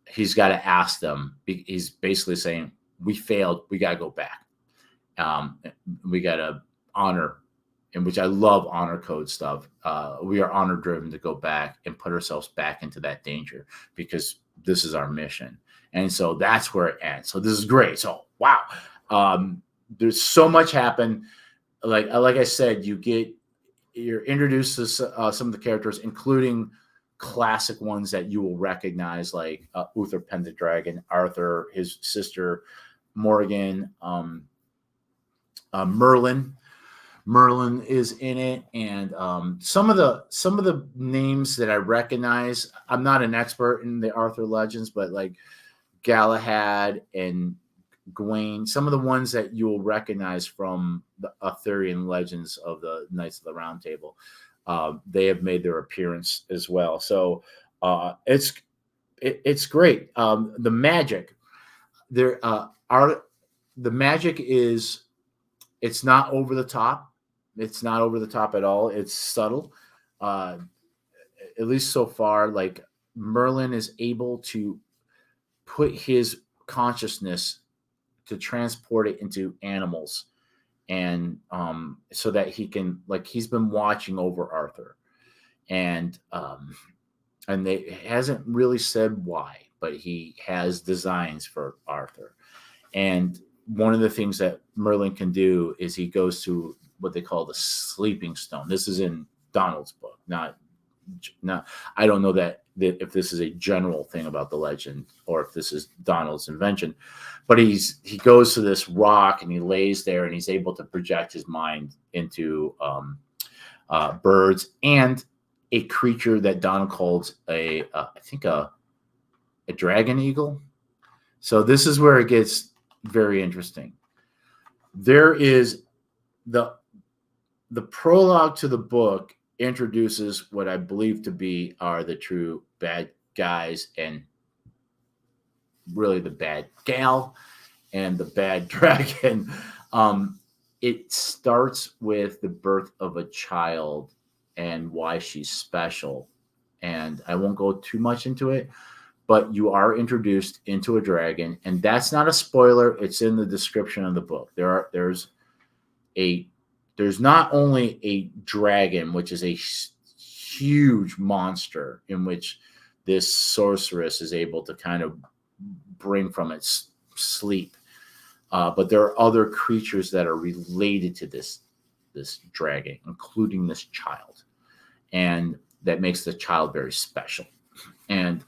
He's got to ask them. He's basically saying, we failed. We got to go back. We got to honor, in which I love honor code stuff. We are honor driven to go back and put ourselves back into that danger, because this is our mission. And so that's where it ends. So this is great. So, wow. There's so much happen. Like I said, you're introduced to some of the characters, including classic ones that you will recognize, like Uther Pendragon, Arthur, his sister Morgan, Merlin. Merlin is in it, and some of the names that I recognize. I'm not an expert in the Arthur legends, but like Galahad and Gawain, some of the ones that you'll recognize from the Arthurian legends of the Knights of the Round Table. They have made their appearance as well. So it's great. The magic there are the magic is it's not over the top. It's not over the top at all. It's subtle. Uh, at least so far, like Merlin is able to put his consciousness to transport it into animals, and so that he can, like, he's been watching over Arthur, and they hasn't really said why, but he has designs for Arthur. And one of the things that Merlin can do is he goes to what they call the sleeping stone. This is in Donald's book, not. I don't know that if this is a general thing about the legend or if this is Donald's invention, but he goes to this rock and he lays there and he's able to project his mind into birds and a creature that Donald calls I think a dragon eagle. So this is where it gets very interesting. There is the prologue to the book introduces what I believe to be are the true bad guys and really the bad gal and the bad dragon. It starts with the birth of a child and why she's special. And I won't go too much into it, but you are introduced into a dragon, and that's not a spoiler. It's in the description of the book. There's not only a dragon, which is a huge monster in which this sorceress is able to kind of bring from its sleep, but there are other creatures that are related to this dragon, including this child, and that makes the child very special. And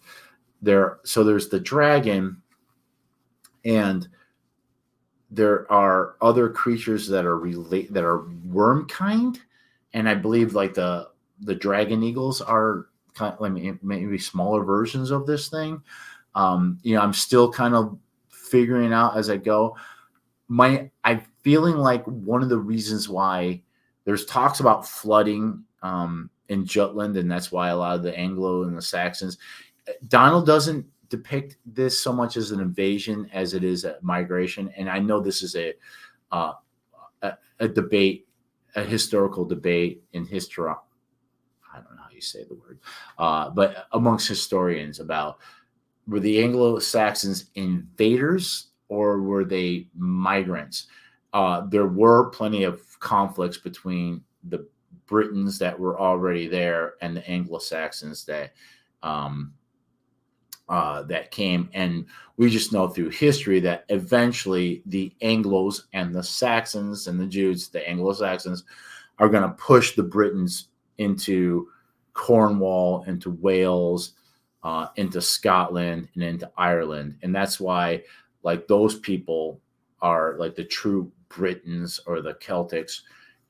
there's the dragon, and there are other creatures that are worm kind, and I believe like the dragon eagles are kind of like maybe smaller versions of this thing. I'm still kind of figuring out as I go. I'm feeling like one of the reasons why there's talks about flooding in Jutland, and that's why a lot of the Anglo and the Saxons. Donald doesn't depict this so much as an invasion as it is a migration, and I know this is a debate, a historical debate in history. I don't know how you say the word, but amongst historians about were the Anglo-Saxons invaders or were they migrants? There were plenty of conflicts between the Britons that were already there and the Anglo-Saxons that came, and we just know through history that eventually the Anglos and the Saxons and the Jutes, the Anglo-Saxons, are going to push the Britons into Cornwall, into Wales, into Scotland, and into Ireland, and that's why, like, those people are like the true Britons or the Celtics,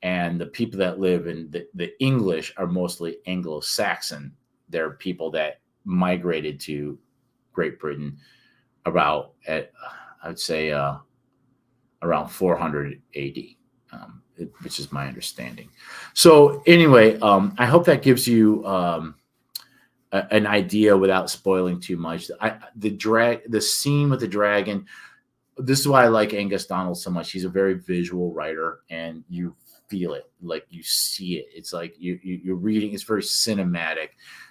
and the people that live in the English are mostly Anglo-Saxon. They're people that migrated to Great Britain about I would say around 400 AD, which is my understanding. So anyway, I hope that gives you an idea without spoiling too much. The scene with the dragon. This is why I like Angus Donald so much. He's a very visual writer, and you feel it, like you see it. It's like you're reading. It's very cinematic.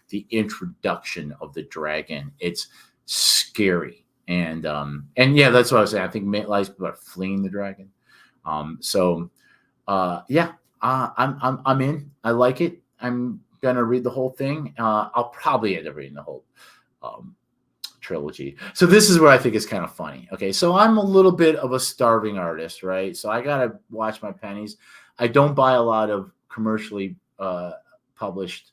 The introduction of the dragon. It's scary, and yeah, that's what I was saying. I think life's about fleeing the dragon. I'm in. I like it. I'm gonna read the whole thing. I'll probably end up reading the whole trilogy. So this is where I think it's kind of funny. Okay, so I'm a little bit of a starving artist, right? So I gotta watch my pennies. I don't buy a lot of commercially published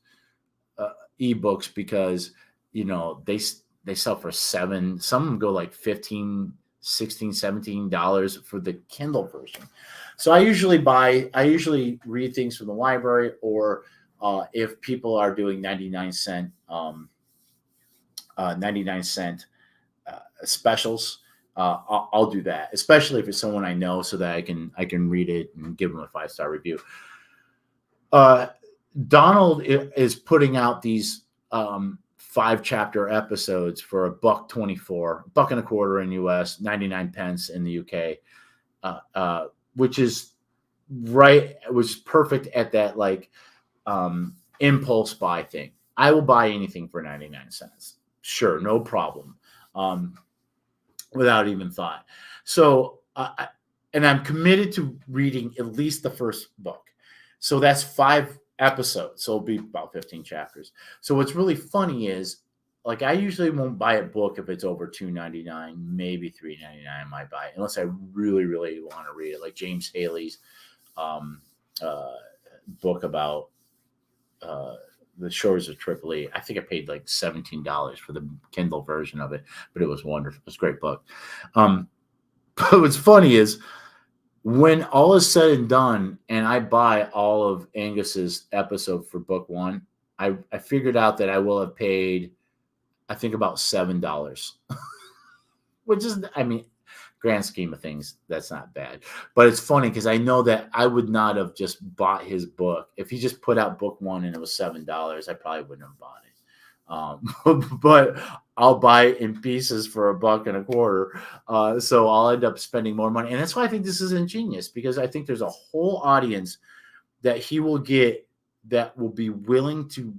ebooks because they sell for $7. Some of them go like $15, $16, $17 for the Kindle version. So I usually read things from the library, or if people are doing 99 cent specials, I'll do that, especially if it's someone I know, so that I can read it and give them a 5-star review. Donald is putting out these 5-chapter episodes for $1.24, $1.25 in US, 99 pence in the UK, which is perfect at that like impulse buy thing. I will buy anything for 99 cents. Sure, no problem. Without even thought. So, and I'm committed to reading at least the first book. So that's 5 episodes. So it'll be about 15 chapters. So what's really funny is, like, I usually won't buy a book if it's over $2.99, maybe $3.99. I might buy it unless I really, really want to read it, like James Haley's book about the shores of Tripoli. I think I paid like $17 for the Kindle version of it, but it was wonderful. It was a great book. But what's funny is, when all is said and done, and I buy all of Angus's episode for book 1, I figured out that I will have paid, I think, about $7, which is, I mean, grand scheme of things, that's not bad. But it's funny because I know that I would not have just bought his book. If he just put out book 1 and it was $7, I probably wouldn't have bought it. But I'll buy it in pieces for $1.25. So I'll end up spending more money. And that's why I think this is ingenious, because I think there's a whole audience that he will get that will be willing to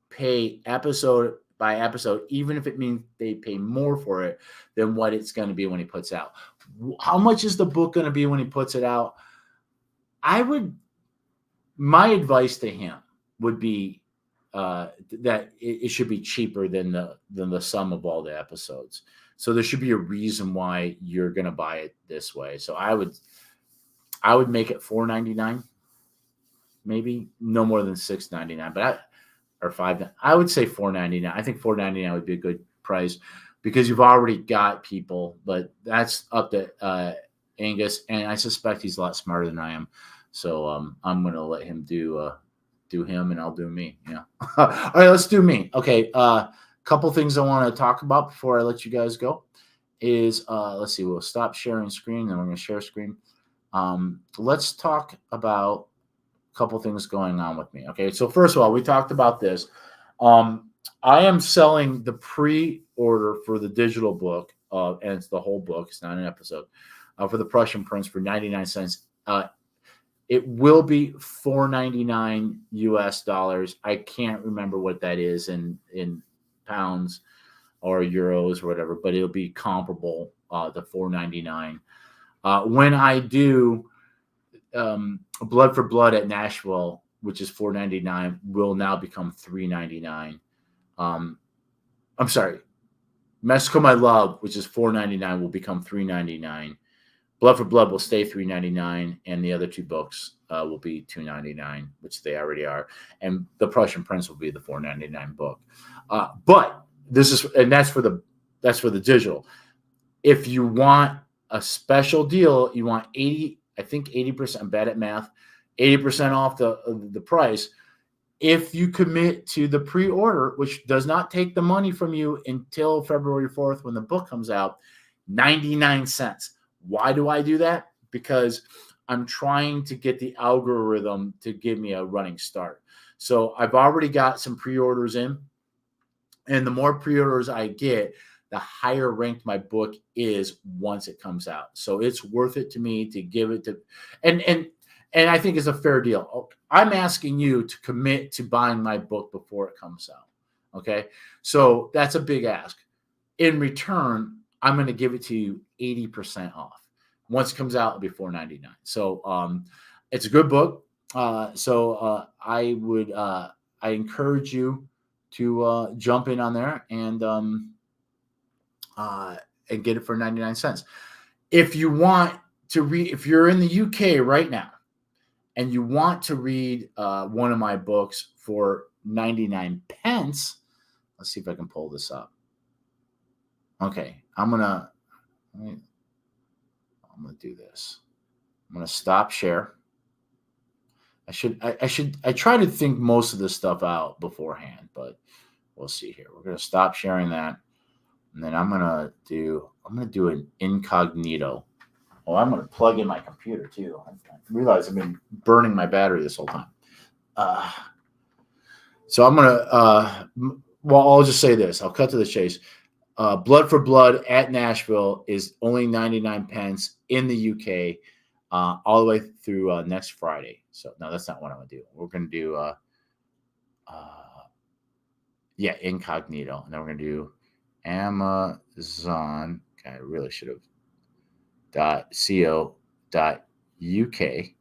pay episode by episode, even if it means they pay more for it than what it's going to be when he puts out. How much is the book going to be when he puts it out? My advice to him would be that it should be cheaper than the sum of all the episodes. So there should be a reason why you're going to buy it this way. So I would make it $4.99, maybe no more than $6.99, but or $5. I would say $4.99. I think $4.99 would be a good price, because you've already got people. But that's up to Angus, and I suspect he's a lot smarter than I am. So I'm going to let him do him, and I'll do me. Yeah. All right, let's do me. Okay. Couple things I want to talk about before I let you guys go is let's see. We'll stop sharing screen, then we're going to share screen. Let's talk about couple things going on with me. Okay, so first of all, we talked about this. I am selling the pre-order for the digital book, and it's the whole book. It's not an episode, for the Prussian Prince for 99 cents. It will be $4.99 US. I can't remember what that is in pounds or euros or whatever, but it'll be comparable to $4.99. When I do Blood for Blood at Nashville, which is $4.99, will now become $3.99. I'm sorry, Mexico My Love, which is $4.99, will become $3.99. Blood for Blood will stay $3.99, and the other 2 books will be $2.99, which they already are, and the Prussian Prince will be the $4.99 book. But that's for the digital. If you want a special deal, you want 80%. I'm bad at math. 80% off the price. If you commit to the pre-order, which does not take the money from you until February 4th when the book comes out, 99 cents. Why do I do that? Because I'm trying to get the algorithm to give me a running start. So I've already got some pre-orders in, and the more pre-orders I get, the higher ranked my book is once it comes out. So it's worth it to me to give it to, and I think it's a fair deal. I'm asking you to commit to buying my book before it comes out. Okay. So that's a big ask. In return, I'm going to give it to you 80% off. Once it comes out, it'll be $4.99. So it's a good book. So I encourage you to jump in on there and get it for 99 cents. If you want to read, if you're in the UK right now and you want to read one of my books for 99 pence, let's see if I can pull this up. Okay, I'm gonna do this. I'm gonna stop share. I try to think most of this stuff out beforehand, but we'll see here. We're gonna stop sharing that. And then I'm gonna do an incognito. Oh, I'm gonna plug in my computer too. I realize I've been burning my battery this whole time. So I'm gonna well, I'll just say this. I'll cut to the chase. Blood for Blood at Nashville is only 99 pence in the UK, all the way through next Friday. So no, that's not what I'm gonna do. We're gonna do incognito, and then we're gonna do Amazon. Okay, I really should have .co.uk. Okay,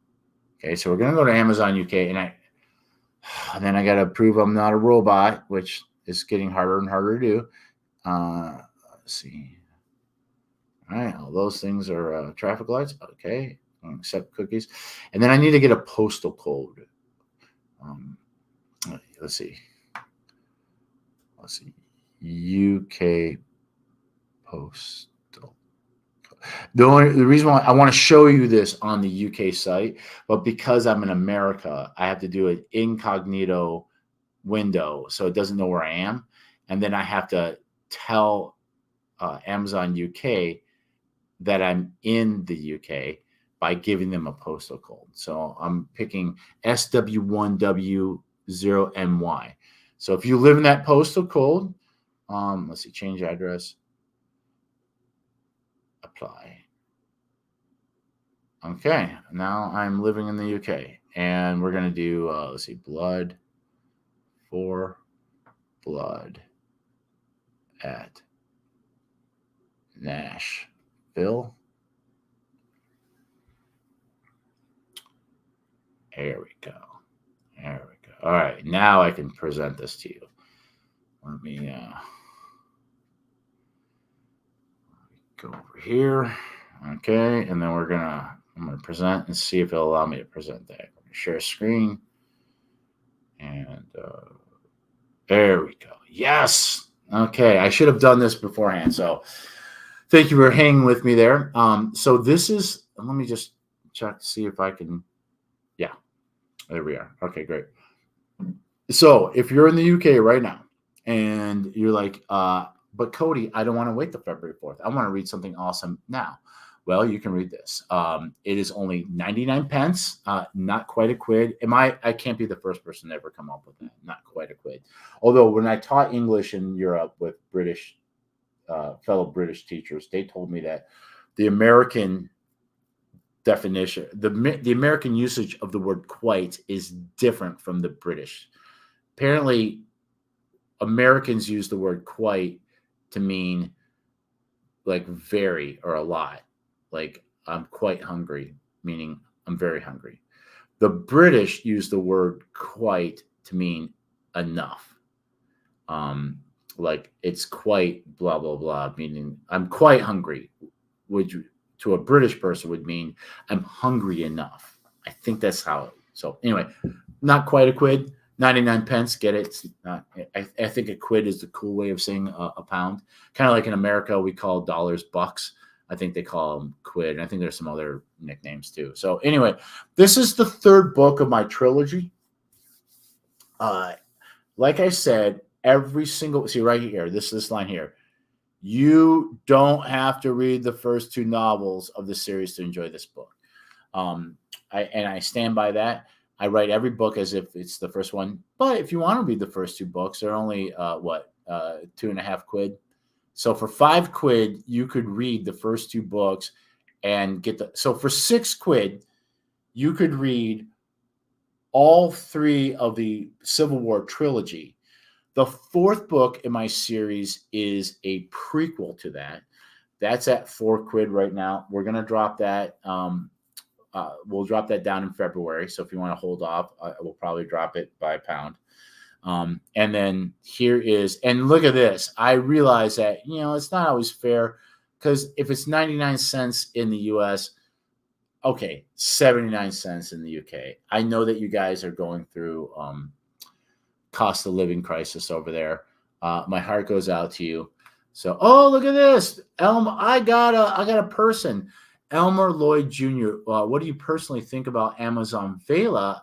so we're gonna go to Amazon UK, and then I gotta prove I'm not a robot, which is getting harder and harder to do. Let's see. All right, all those things are traffic lights. Okay, accept cookies, and then I need to get a postal code. Let's see. UK postal. The reason why I want to show you this on the UK site, but because I'm in America, I have to do an incognito window so it doesn't know where I am, and then I have to tell Amazon UK that I'm in the UK by giving them a postal code. So I'm picking SW1W0MY. So if you live in that postal code, let's see, change address, apply. Okay, now I'm living in the UK, and we're gonna do let's see, Blood for Blood at Nashville. There we go. There we go. All right, now I can present this to you. Let me go over here. Okay, and then I'm gonna present and see if it'll allow me to present that. Share screen, and there we go. Yes. Okay, I should have done this beforehand. So thank you for hanging with me there. So this is. Let me just check to see if I can. Yeah, there we are. Okay, great. So if you're in the UK right now and you're like, but Cody, I don't want to wait till February 4th. I want to read something awesome now. Well, you can read this. It is only 99 pence, not quite a quid. I can't be the first person to ever come up with that. Not quite a quid. Although when I taught English in Europe with British fellow British teachers, they told me that the American definition, the American usage of the word quite is different from the British. Apparently, Americans use the word quite to mean like very or a lot. Like I'm quite hungry, meaning I'm very hungry. The British use the word quite to mean enough. Like it's quite blah, blah, blah, meaning I'm quite hungry, which to a British person would mean I'm hungry enough. I think that's how. So anyway, not quite a quid, 99 pence. Get it? I think a quid is the cool way of saying a pound. Kind of like in America, we call dollars bucks. I think they call them quid. And I think there's some other nicknames too. So anyway, this is the third book of my trilogy. Like I said, every single, see right here, this line here, you don't have to read the first two novels of the series to enjoy this book. I stand by that. I write every book as if it's the first one. But if you want to read the first two books, they're only, 2.5 quid. So for 5 quid, you could read the first two books and so for 6 quid, you could read all 3 of the Civil War trilogy. The 4th book in my series is a prequel to that. That's at 4 quid right now. We're going to drop that. We'll drop that down in February. So if you want to hold off, we'll probably drop it by £1. And then here is, and look at this. I realize that, it's not always fair because if it's 99 cents in the US, okay, 79 cents in the UK. I know that you guys are going through cost of living crisis over there. My heart goes out to you. So, oh, look at this. I got a person. Elmer Lloyd Jr. What do you personally think about Amazon Vela?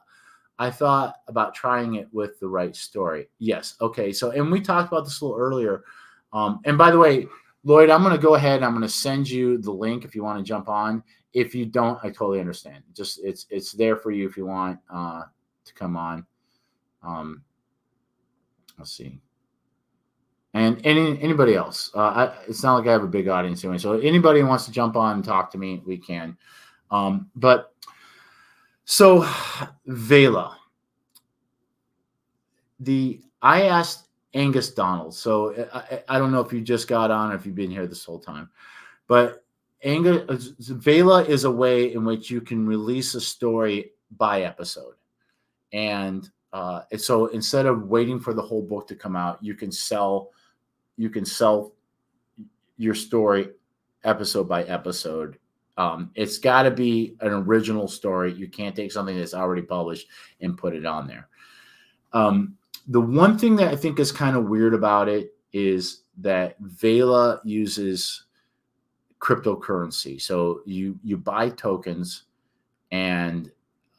I thought about trying it with the right story. Yes. Okay. So, and we talked about this a little earlier. And by the way, Lloyd, I'm going to go ahead and I'm going to send you the link if you want to jump on. If you don't, I totally understand. Just it's there for you if you want to come on. Let's see. And anybody else? It's not like I have a big audience anyway. So anybody who wants to jump on and talk to me, we can. But so Vela, I asked Angus Donald. So I don't know if you just got on or if you've been here this whole time, but Vela is a way in which you can release a story by episode. And so instead of waiting for the whole book to come out, you can sell your story episode by episode. It's got to be an original story. You can't take something that's already published and put it on there. The one thing that I think is kind of weird about it is that Vela uses cryptocurrency. So you buy tokens and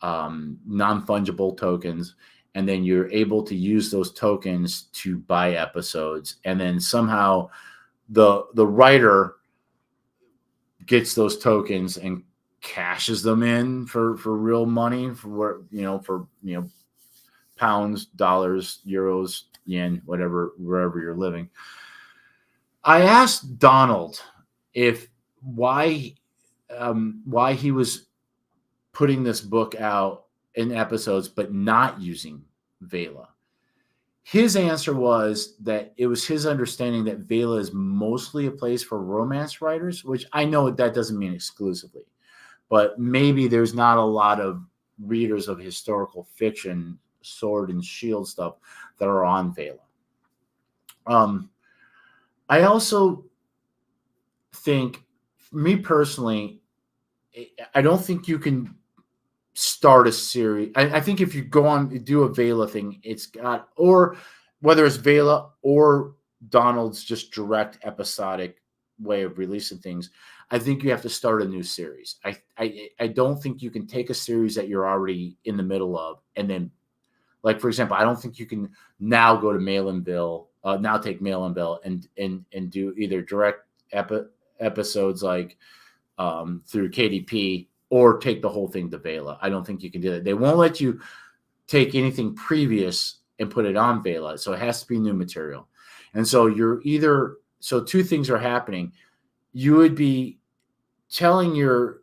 non-fungible tokens, and then you're able to use those tokens to buy episodes. And then somehow the writer gets those tokens and cashes them in for real money, for pounds, dollars, euros, yen, whatever, wherever you're living. I asked Donald why he was putting this book out in episodes but not using Vela. His answer was that it was his understanding that Vela is mostly a place for romance writers, which I know that doesn't mean exclusively, but maybe there's not a lot of readers of historical fiction, sword and shield stuff that are on Vela. I also think, me personally, I don't think you can start a series. I think if you go on, do a Vela thing, it's got, or whether it's Vela or Donald's just direct episodic way of releasing things, I think you have to start a new series. I don't think you can take a series that you're already in the middle of and then, like, for example, I don't think you can now go to Mail and Bill, take Mail and Bill and do either direct episodes like through KDP or take the whole thing to Vela. I don't think you can do that. They won't let you take anything previous and put it on Vela. So it has to be new material. And so two things are happening. You would be telling the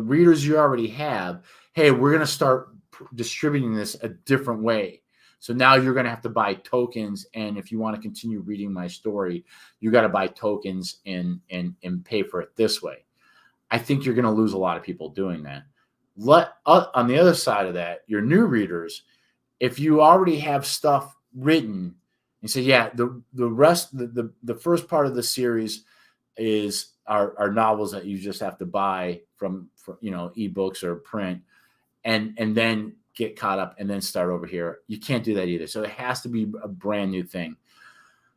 readers you already have, hey, we're going to start distributing this a different way. So now you're going to have to buy tokens. And if you want to continue reading my story, you got to buy tokens and pay for it this way. I think you're going to lose a lot of people doing that. On the other side of that, your new readers, if you already have stuff written and say, yeah, the rest, the first part of the series are novels that you just have to buy from ebooks or print, and then get caught up and then start over here. You can't do that either. So it has to be a brand new thing.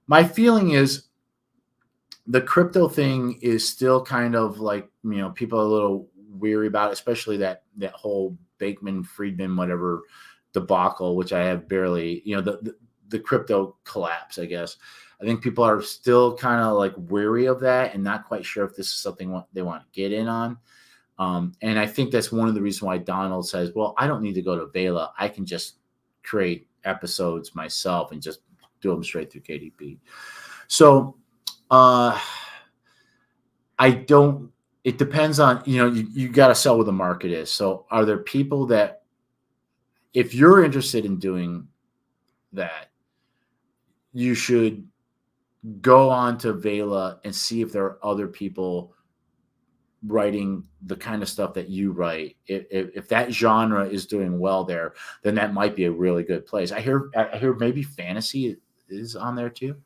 My feeling is the crypto thing is still kind of like, people are a little weary about it, especially that whole Bateman, Friedman, whatever debacle, which I have barely, the crypto collapse, I guess. I think people are still kind of like wary of that and not quite sure if this is something they want to get in on. And I think that's one of the reasons why Donald says, well, I don't need to go to Vela. I can just create episodes myself and just do them straight through KDP. So it depends on, you got to sell where the market is. So are there people that, if you're interested in doing that, you should go on to Vela and see if there are other people writing the kind of stuff that you write. If that genre is doing well there, then that might be a really good place. I hear maybe fantasy is on there too.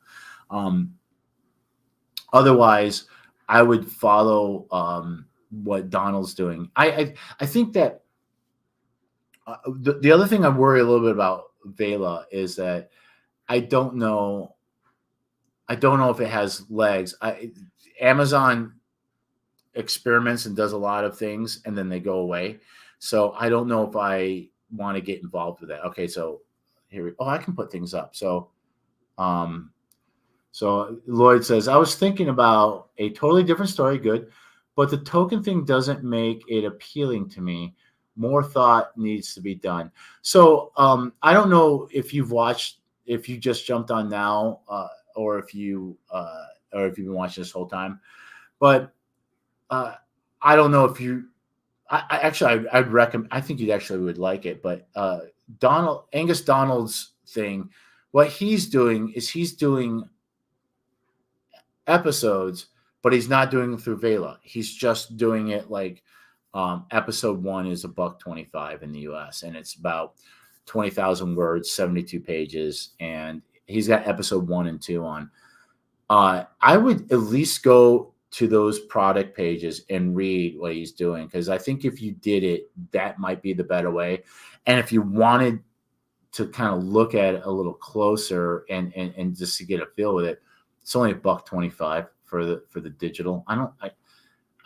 Otherwise, I would follow what Donald's doing. I think that the other thing I worry a little bit about Vela is that I don't know if it has legs. Amazon experiments and does a lot of things and then they go away. So I don't know if I want to get involved with that. Okay, so I can put things up. So So Lloyd says, I was thinking about a totally different story. Good. But the token thing doesn't make it appealing to me. More thought needs to be done. So I don't know if you've watched, if you just jumped on now, or if you've been watching this whole time. But uh, I don't know if you. I actually, I'd recommend. I think you actually would like it. But Angus Donald's thing, what he's doing is he's doing episodes, but he's not doing them through Vela. He's just doing it like episode 1 is $1.25 in the US, and it's about 20,000 words, 72 pages, and he's got episode 1 and 2 on. I would at least go to those product pages and read what he's doing, because I think if you did it, that might be the better way. And if you wanted to kind of look at it a little closer and just to get a feel with it, it's only $1.25 for the digital. I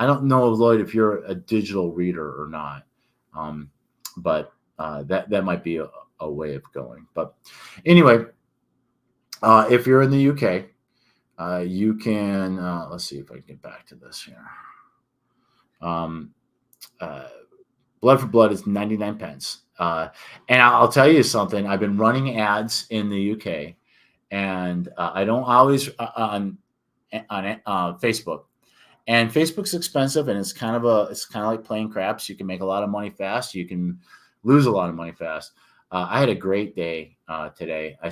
don't know, Lloyd, if you're a digital reader or not, but that might be a way of going. But anyway, if you're in the UK, you can. Let's see if I can get back to this here. Blood for Blood is 99 pence. And I'll tell you something. I've been running ads in the UK, and I don't always on Facebook. And Facebook's expensive, and it's kind of like playing craps. You can make a lot of money fast. You can lose a lot of money fast. I had a great day today. I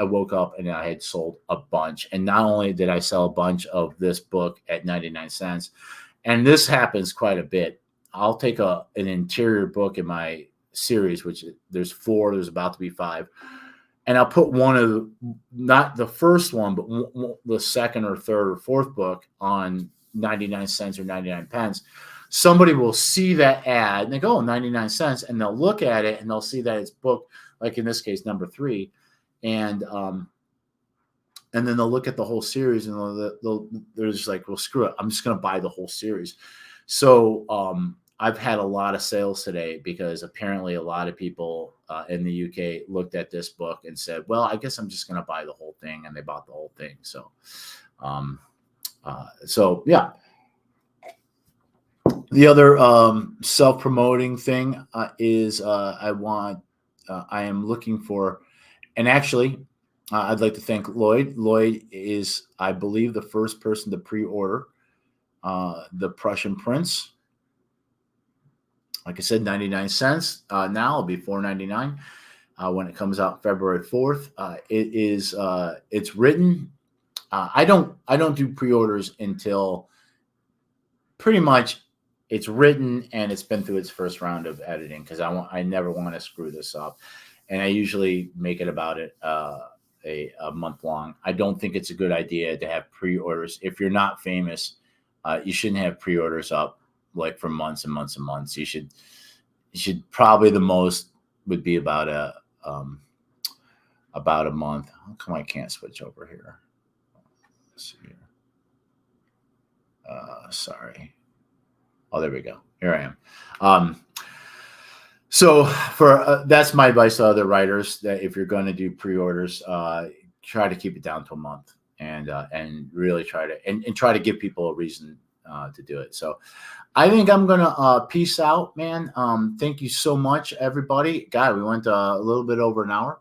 woke up and I had sold a bunch. And not only did I sell a bunch of this book at 99 cents, and this happens quite a bit. I'll take an interior book in my series, which there's 4, there's about to be 5. And I'll put one of not the first one, but the second or third or fourth book on 99 cents or 99 pence. Somebody will see that ad and they go, 99 cents. And they'll look at it and they'll see that it's booked, like in this case, number 3. And then they'll look at the whole series and they're just like, well, screw it. I'm just going to buy the whole series. So I've had a lot of sales today because apparently a lot of people in the UK looked at this book and said, well, I guess I'm just going to buy the whole thing. And they bought the whole thing. So, yeah. The other self-promoting thing is I am looking for, and actually I'd like to thank Lloyd. Lloyd is, I believe, the first person to pre-order The Prussian Prince. Like I said, 99 cents. Now it'll be $4.99 when it comes out February 4th. It's written. I don't do pre-orders until pretty much it's written and it's been through its first round of editing, because I never want to screw this up, and I usually make it about a month long. I don't think it's a good idea to have pre-orders if you're not famous. You shouldn't have pre-orders up like for months and months and months. You should probably, the most would be about a month. How come I can't switch over here? Let's see here. Sorry. Oh, there we go. Here I am. So for that's my advice to other writers, that if you're going to do pre-orders, try to keep it down to a month, and really try to give people a reason to do it. So I think I'm gonna peace out, man. Thank you so much, everybody. God, we went a little bit over an hour.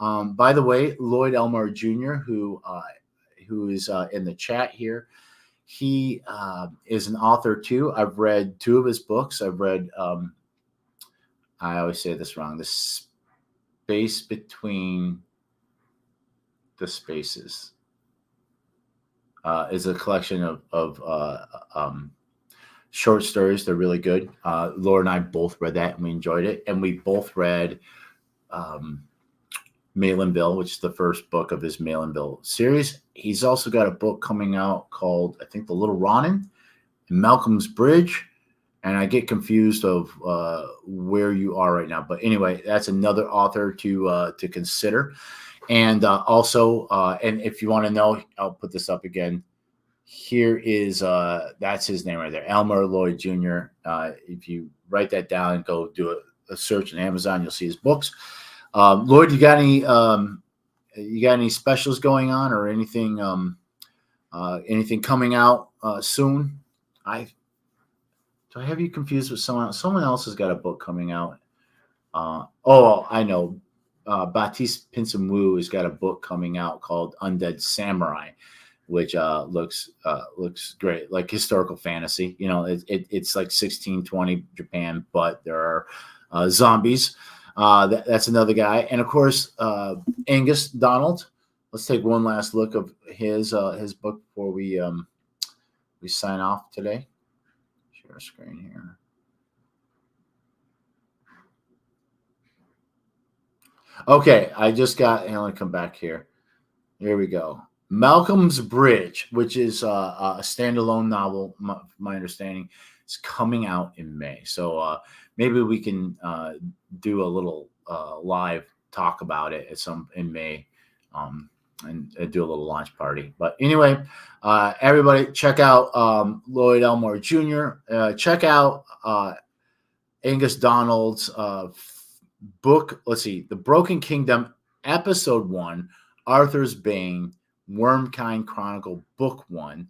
By the way, Lloyd Elmore Jr., who is in the chat here, he is an author too. I've read 2 of his books. I've read I always say this wrong, The Space Between the Spaces is a collection of short stories. They're really good. Laura and I both read that and we enjoyed it. And we both read Malinville, which is the first book of his Malinville series. He's also got a book coming out called, I think, The Little Ronin and Malcolm's Bridge. And I get confused of where you are right now. But anyway, that's another author to consider. And also, and if you want to know, I'll put this up again. Here is, that's his name right there, Elmer Lloyd Jr. If you write that down and go do a search on Amazon, you'll see his books. Lloyd, you got you got any specials going on or anything? Anything coming out soon? I Do I have you confused with someone else? Someone else has got a book coming out. Oh, I know. Baptiste Pinson-Wu has got a book coming out called Undead Samurai, which looks great, like historical fantasy. It's like 1620 Japan, but there are zombies. That's another guy, and of course Angus Donald. Let's take one last look of his book before we sign off today. Share screen here. Okay, I just got. Let me come back here. Here we go. Malcolm's Bridge, which is a standalone novel, my understanding, is coming out in May. So maybe we can do a little live talk about it in May, and do a little launch party. But anyway, everybody, check out Lloyd Elmore Jr. Check out Angus Donald's book. Let's see, The Broken Kingdom, Episode 1, Arthur's Bane, Wormkind Chronicle, Book 1,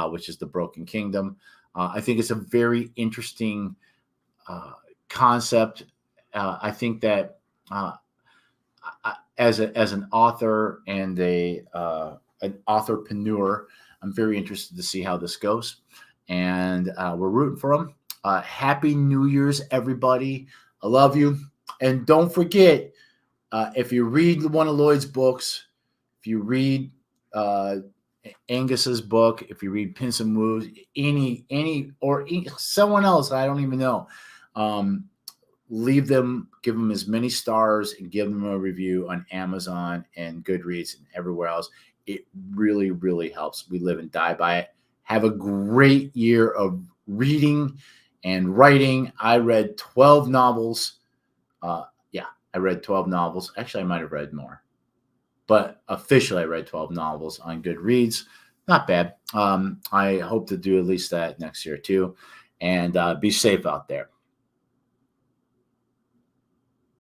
which is The Broken Kingdom. I think it's a very interesting concept. I think that as an author and an authorpreneur, I'm very interested to see how this goes. And we're rooting for him. Happy New Year's, everybody. I love you. And don't forget, if you read one of Lloyd's books, if you read Angus's book, if you read Pinson-Wu's, or someone else, I don't even know, give them as many stars and give them a review on Amazon and Goodreads and everywhere else. It really, really helps. We live and die by it. Have a great year of reading and writing. I read 12 novels. I read 12 novels. Actually, I might have read more, but officially I read 12 novels on Goodreads. Not bad. I hope to do at least that next year too. And be safe out there.